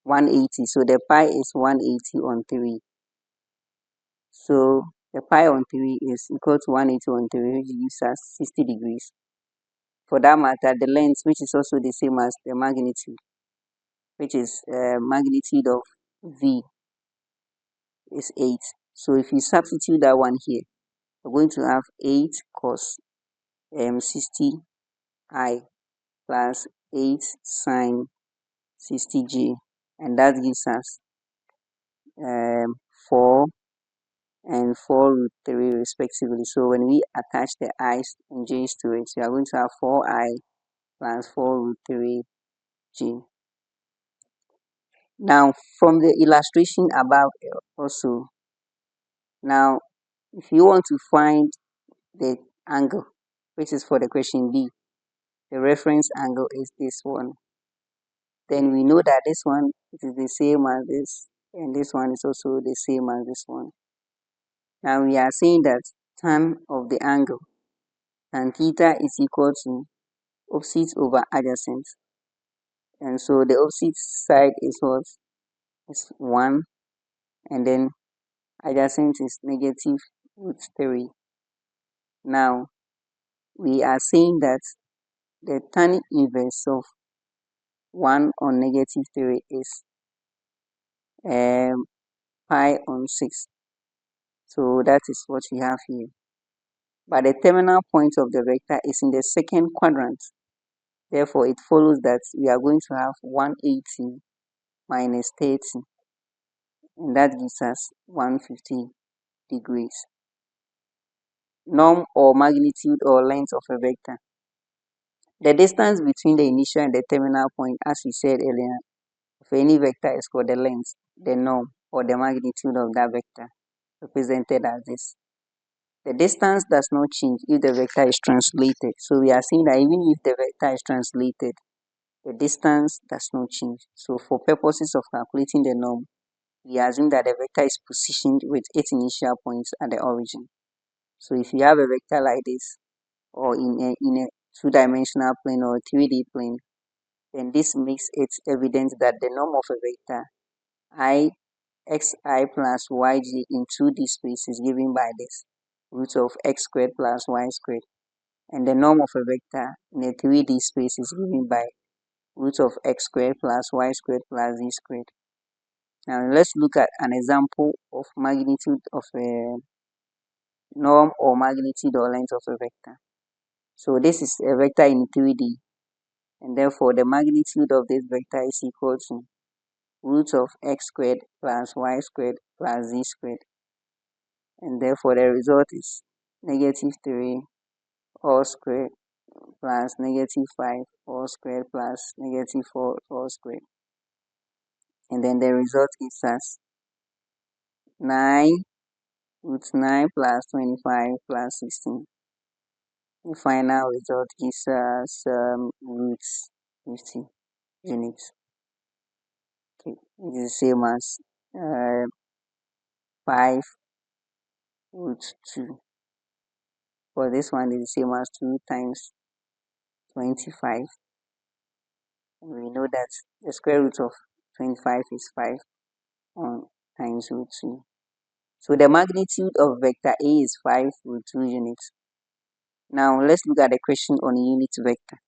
180. So the pi is 180 on 3. So the pi on 3 is equal to 180 on 3, which gives us 60 degrees. For that matter, the length, which is also the same as the magnitude, which is magnitude of V, is 8. So if you substitute that one here, we're going to have 8 cos 60I plus 8 sine 60J, and that gives us 4 and 4 root 3 respectively. So when we attach the i's and j's to it, we are going to have 4I plus 4 root 3J. Now from the illustration above also, now if you want to find the angle, which is for the question B, the reference angle is this one. Then we know that this one is the same as this, and this one is also the same as this one. Now we are saying that tan of the angle, tan theta is equal to opposite over adjacent. And so the opposite side is what? Is 1, and then adjacent is negative root 3. Now we are saying that the tan inverse of 1 on negative 3 is pi on 6. So that is what we have here. But the terminal point of the vector is in the second quadrant. Therefore, it follows that we are going to have 180 minus 30, and that gives us 150 degrees. Norm or magnitude or length of a vector. The distance between the initial and the terminal point, as we said earlier, of any vector is called the length, the norm, or the magnitude of that vector, represented as this. The distance does not change if the vector is translated. So we are saying that even if the vector is translated, the distance does not change. So for purposes of calculating the norm, we assume that the vector is positioned with its initial points at the origin. So if you have a vector like this, or in a two-dimensional plane or a 3D plane, then this makes it evident that the norm of a vector I xi plus yj in 2D space is given by this root of x squared plus y squared. And the norm of a vector in a 3D space is given by root of x squared plus y squared plus z squared. Now let's look at an example of magnitude of a norm or magnitude or length of a vector. So this is a vector in 3D, and therefore the magnitude of this vector is equal to root of x squared plus y squared plus z squared. And therefore the result is negative 3 all squared plus negative 5 all squared plus negative 4 all squared. And then the result is as 9 root 9 plus 25 plus 16. The final result gives us root 50 units. Okay, it is the same as 5 root 2. For this one, it is the same as 2 times 25. And we know that the square root of 25 is 5 times root 2. So the magnitude of vector A is 5 root 2 units. Now let's look at the question on a unit vector.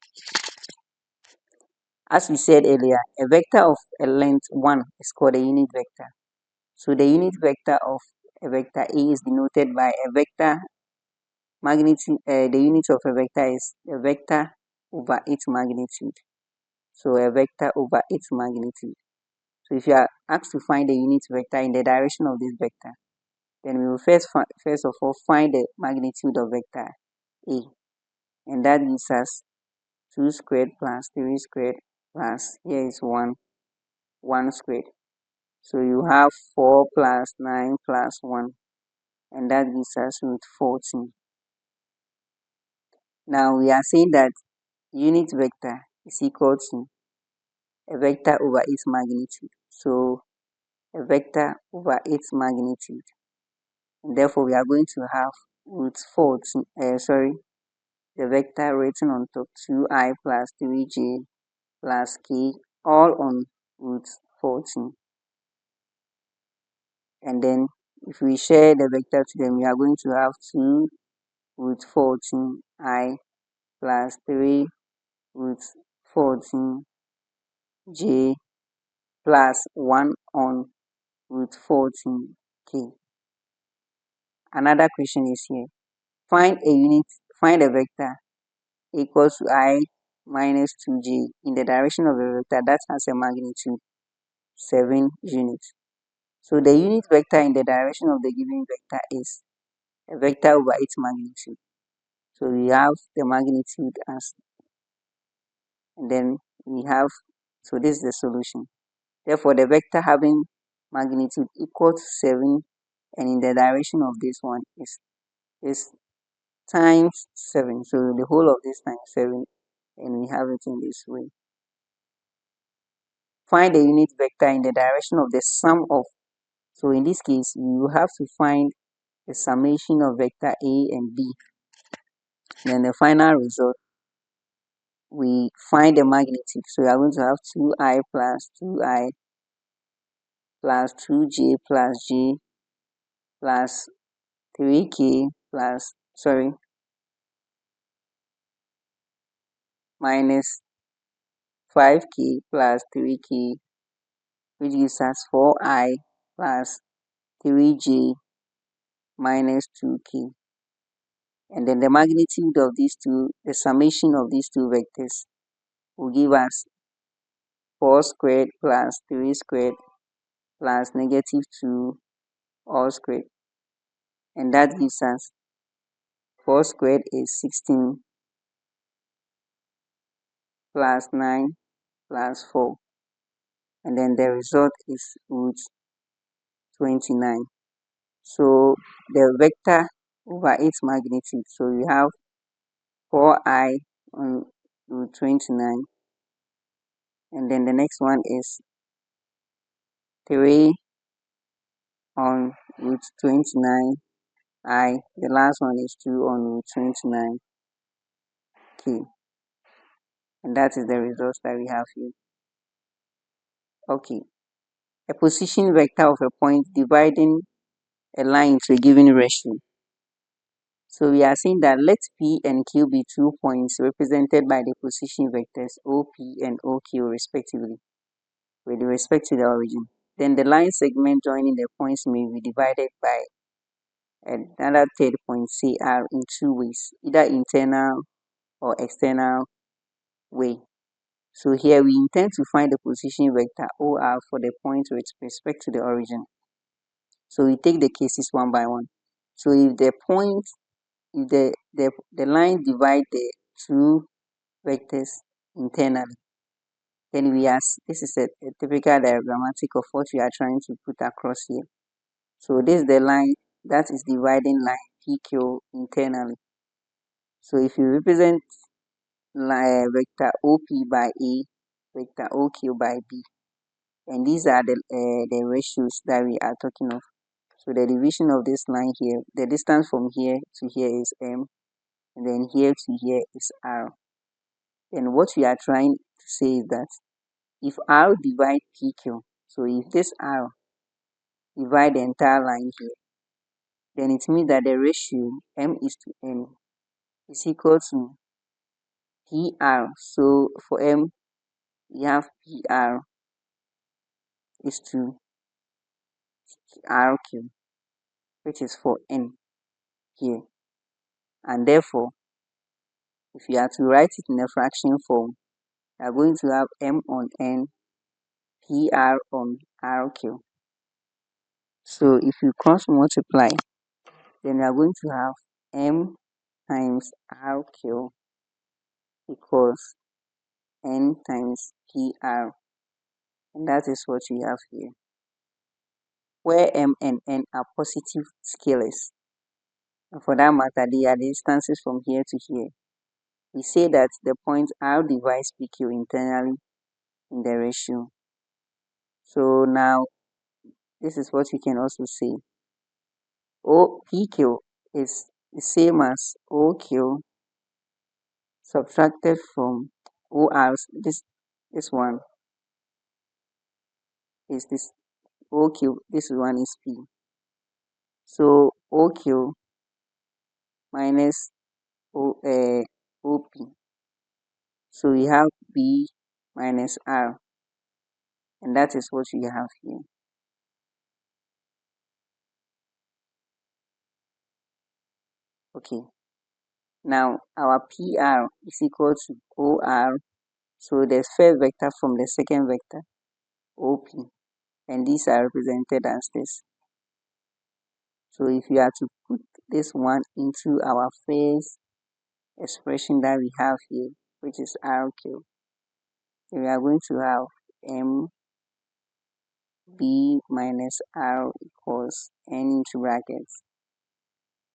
As we said earlier, a vector of a length 1 is called a unit vector. So the unit vector of a vector A is denoted by a vector magnitude. The unit of a vector is a vector over its magnitude. So a vector over its magnitude. So if you are asked to find the unit vector in the direction of this vector, then we will first of all find the magnitude of vector A, and that gives us 2 squared plus 3 squared plus, here is 1 squared. So you have 4 plus 9 plus 1, and that gives us root 14. Now we are saying that unit vector is equal to a vector over its magnitude. So a vector over its magnitude. And therefore we are going to have root 14, the vector written on top 2i plus 3j plus k, all on root 14. And then if we share the vector to them, we are going to have 2 root 14i plus 3 root 14j plus 1 on root 14k. Another question is here. Find a vector equals to I minus 2j in the direction of a vector that has a magnitude 7 units. So the unit vector in the direction of the given vector is a vector over its magnitude. So we have the magnitude as, and then we have, so this is the solution. Therefore, the vector having magnitude equal to 7, and in the direction of this one is times 7. So the whole of this times 7, and we have it in this way. Find the unit vector in the direction of the sum of. So in this case, you have to find the summation of vector A and B. Then the final result, we find the magnitude. So we are going to have 2i plus 2i plus 2j plus j plus 3k plus, minus 5k plus 3k, which gives us 4i plus 3j minus 2k. And then the magnitude of these two, the summation of these two vectors will give us 4 squared plus 3 squared plus negative 2 all squared. And that gives us 4 squared is 16 plus 9 plus 4. And then the result is root 29. So the vector over its magnitude. So we have 4i on root 29. And then the next one is 3 on root 29i. The last one is 2 on root 29k. And that is the result that we have here. Okay. a position vector of a point dividing a line into a given ratio. So we are saying that let P and Q be 2 points represented by the position vectors OP and OQ respectively, with respect to the origin. Then the line segment joining the points may be divided by another third point, say R, in 2 ways, either internal or external way. So here we intend to find the position vector OR for the point with respect to the origin. So we take the cases one by one. So if the point, if the line divide the two vectors internally, then this is a typical diagrammatic of what we are trying to put across here. So this is the line that is dividing line PQ internally. So if you represent vector OP by A, vector OQ by B, and these are the ratios that we are talking of. So the division of this line here, the distance from here to here is M, and then here to here is R. And what we are trying to say is that if R divide PQ, so if this R divide the entire line here, then it means that the ratio M is to N is equal to PR. So for M, we have PR is to RQ, which is for N here. And therefore, if you are to write it in a fraction form, you are going to have M on N, PR on RQ. So if you cross multiply, then you are going to have M times RQ equals N times PR. And that is what we have here, where M and N are positive scalars. And for that matter, they are the distances from here to here. We say that the point R divides PQ internally in the ratio. So now, this is what we can also say. PQ is the same as OQ subtracted from OR. This one is this OQ, this one is P. So OQ minus OP. So we have B minus R, and that is what we have here. Okay, now our PR is equal to OR. So the first vector from the second vector, OP, and these are represented as this. So if you are to put this one into our first expression that we have here, which is RQ, then we are going to have M B minus R equals N into brackets,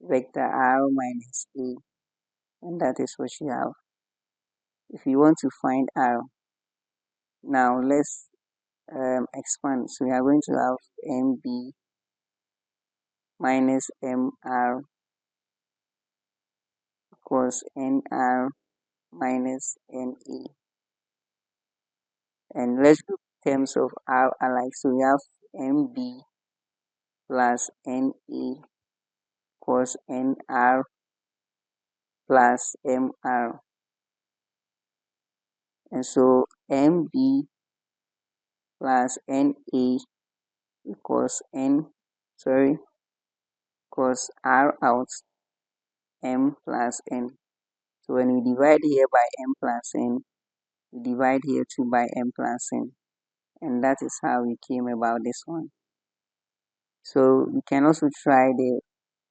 vector R minus A, and that is what you have. If you want to find R, now let's expand. So we are going to have MB minus MR equals NR minus NA. And let's do terms of R alike. So we have MB plus NA equals NR plus MR. And so MB plus NA equals equals R out M plus N. So when we divide here by M plus N, we divide here too by M plus N. And that is how we came about this one. So we can also try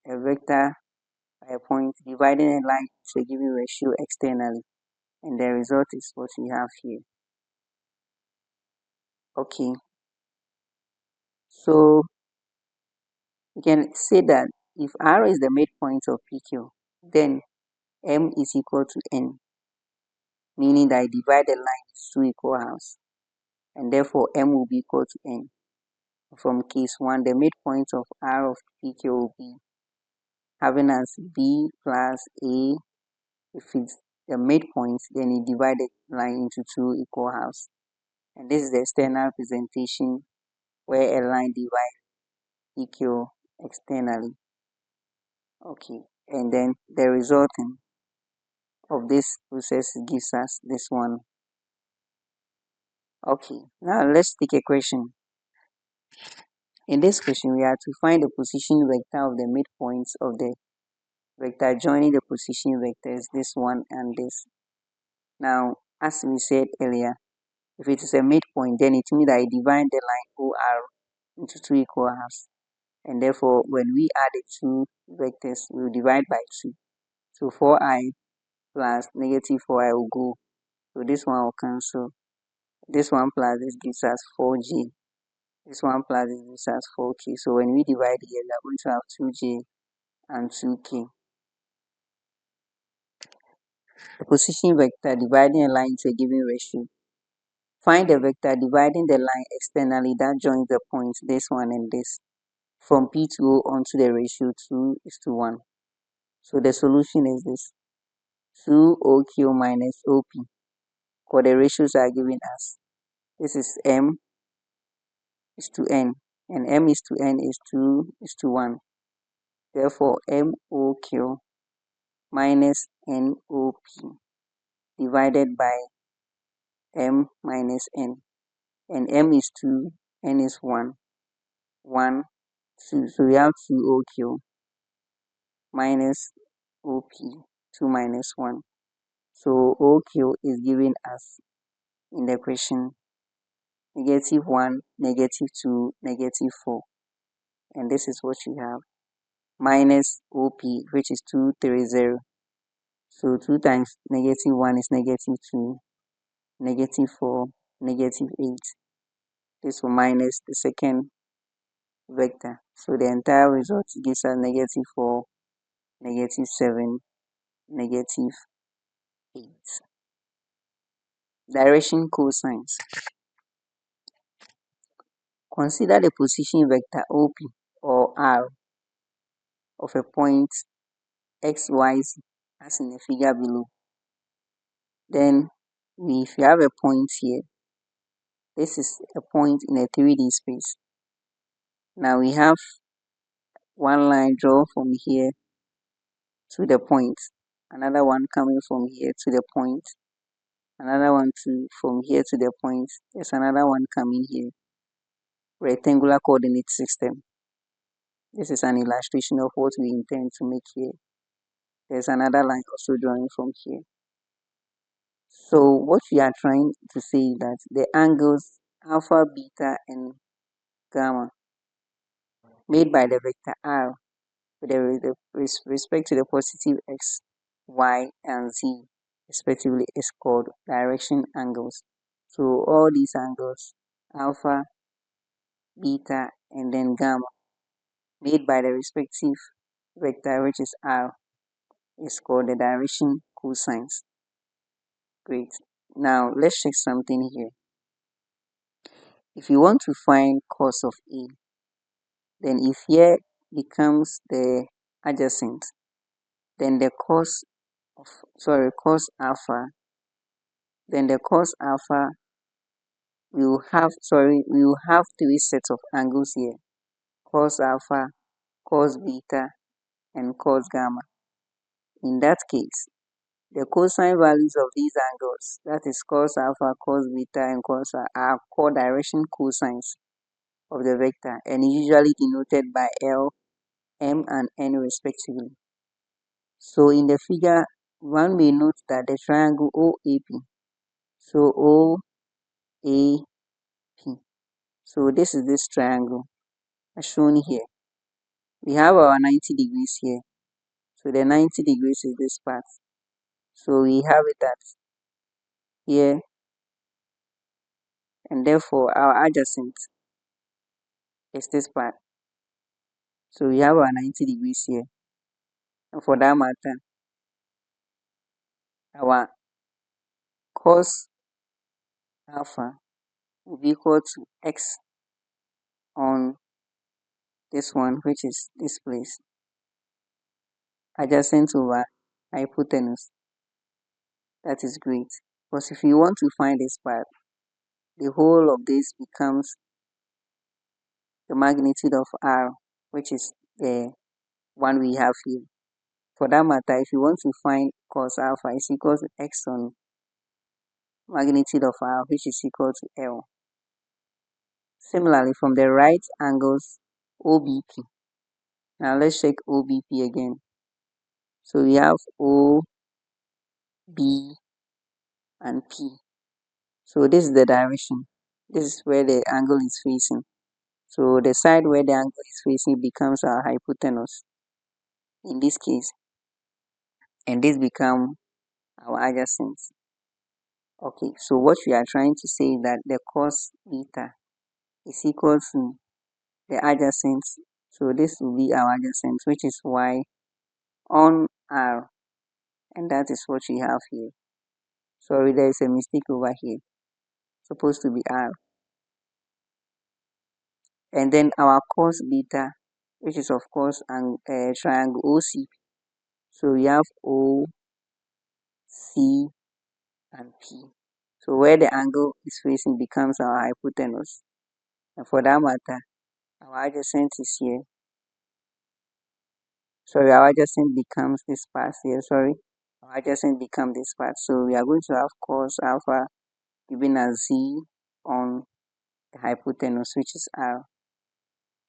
a vector by a point dividing a line to a given ratio externally. And the result is what we have here. Okay. So we can say that if R is the midpoint of PQ, then M is equal to N, meaning that I divide the line into 2 equal halves, and therefore M will be equal to N. From case 1, the midpoint of R of PQ will be having as B plus A. If it's the midpoint, then you divide the line into 2 equal halves. And this is the external representation where a line divides EQ externally. Okay, and then the resulting of this process gives us this one. Okay, now let's take a question. In this question, we are to find the position vector of the midpoints of the vector joining the position vectors, this one and this. Now, as we said earlier, if it is a midpoint, then it means that I divide the line OR into two equal halves. And therefore, when we add the two vectors, we will divide by 2. So 4i plus negative 4i will go. So this one will cancel. This one plus this gives us 4j. This one plus this gives us 4k. So when we divide here, we are going to have 2j and 2k. The position vector dividing a line into a given ratio. Find the vector dividing the line externally that joins the points, this one and this, from P to O onto the ratio 2:1. So the solution is this, 2OQ minus OP, because the ratios are given us. This is M is to N, and M is to N is 2:1. Therefore, MOQ minus NOP divided by M minus N. And M is 2, N is 1, 1, 2. So we have 2OQ minus OP, 2 minus 1. So OQ is giving us in the question -1, -2, -4. And this is what you have. Minus OP, which is 230. So 2 times -1 is -2, -4, -8. This will minus the second vector. So the entire result gives us -4, -7, -8. Direction cosines. Consider the position vector OP or R of a point XYZ as in the figure below. Then if you have a point here, this is a point in a 3D space. Now we have one line drawn from here to the point, another one coming from here to the point, another one from here to the point, there's another one coming here. Rectangular coordinate system. This is an illustration of what we intend to make here. There's another line also drawing from here. So what we are trying to say is that the angles alpha, beta, and gamma made by the vector R with respect to the positive x, y, and z respectively is called direction angles. So all these angles, alpha, beta, and then gamma, made by the respective vector which is R, is called the direction cosines. Great. Now let's check something here. If you want to find cos of A, then if here becomes the adjacent, then the cos alpha, then the cos alpha we will have 3 sets of angles here: cos alpha, cos beta, and cos gamma. In that case, the cosine values of these angles, that is cos alpha, cos beta, and cos alpha, are called direction cosines of the vector and usually denoted by L, M, and N respectively. So in the figure, one may note that the triangle OAP, so OAP, so this is this triangle as shown here. We have our 90 degrees here, so the 90 degrees is this part. So we have it at here, and therefore our adjacent is this part. So we have our 90 degrees here, and for that matter, our cos alpha will be equal to x on this one, which is this place, adjacent over hypotenuse. That is great, because if you want to find this part, the whole of this becomes the magnitude of R, which is the one we have here. For that matter, if you want to find cos alpha, is equal to x on magnitude of R, which is equal to L. Similarly, from the right angles OBP. Now let's check OBP again. So we have O, B, and P. So this is the direction. This is where the angle is facing. So the side where the angle is facing becomes our hypotenuse in this case. And this becomes our adjacent. Okay, so what we are trying to say is that the cos beta is equal to the adjacent. So this will be our adjacent, which is y on R. And that is what we have here. Sorry, there is a mistake over here. It's supposed to be R. And then our cos beta, which is of course triangle OC. So we have O, C, and P. So where the angle is facing becomes our hypotenuse. And for that matter, our adjacent is here. Sorry, our adjacent becomes this part here. Sorry, our adjacent becomes this part. So we are going to have cos alpha given as Z on the hypotenuse, which is R.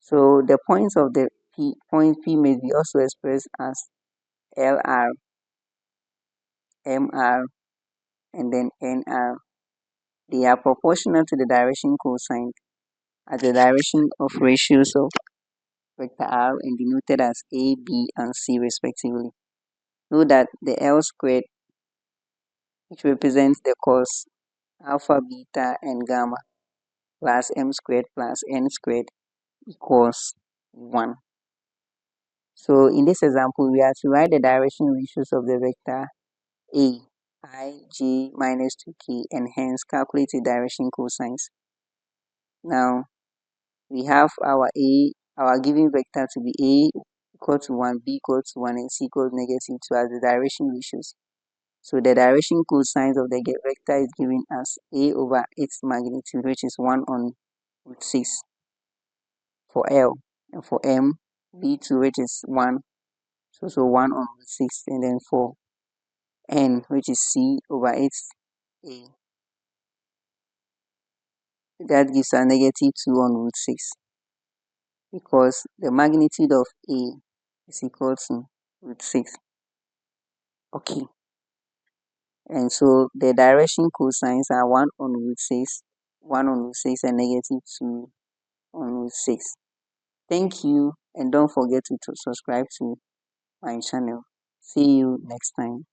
So the points of the point P may be also expressed as LR, MR, and then NR. They are proportional to the direction cosine as the direction of ratios of vector R and denoted as A, B, and C respectively. Note that the L squared, which represents the cos alpha, beta, and gamma, plus M squared plus N squared equals 1. So in this example, we are to write the direction ratios of the vector A, I, J minus 2K, and hence calculate the direction cosines. Now, we have our given vector to be A equal to 1, B equal to 1, and C equal to negative 2 as the direction ratios. So the direction cosines of the vector is given as A over its magnitude, which is 1 on root 6 for L, and for M, B2, which is 1, so 1 on root 6, and then for N, which is C over its A. That gives a negative 2 on root 6 because the magnitude of A is equal to root 6. Okay. And so the direction cosines are 1 on root 6, 1 on root 6, and negative 2 on root 6. Thank you, and don't forget to subscribe to my channel. See you next time.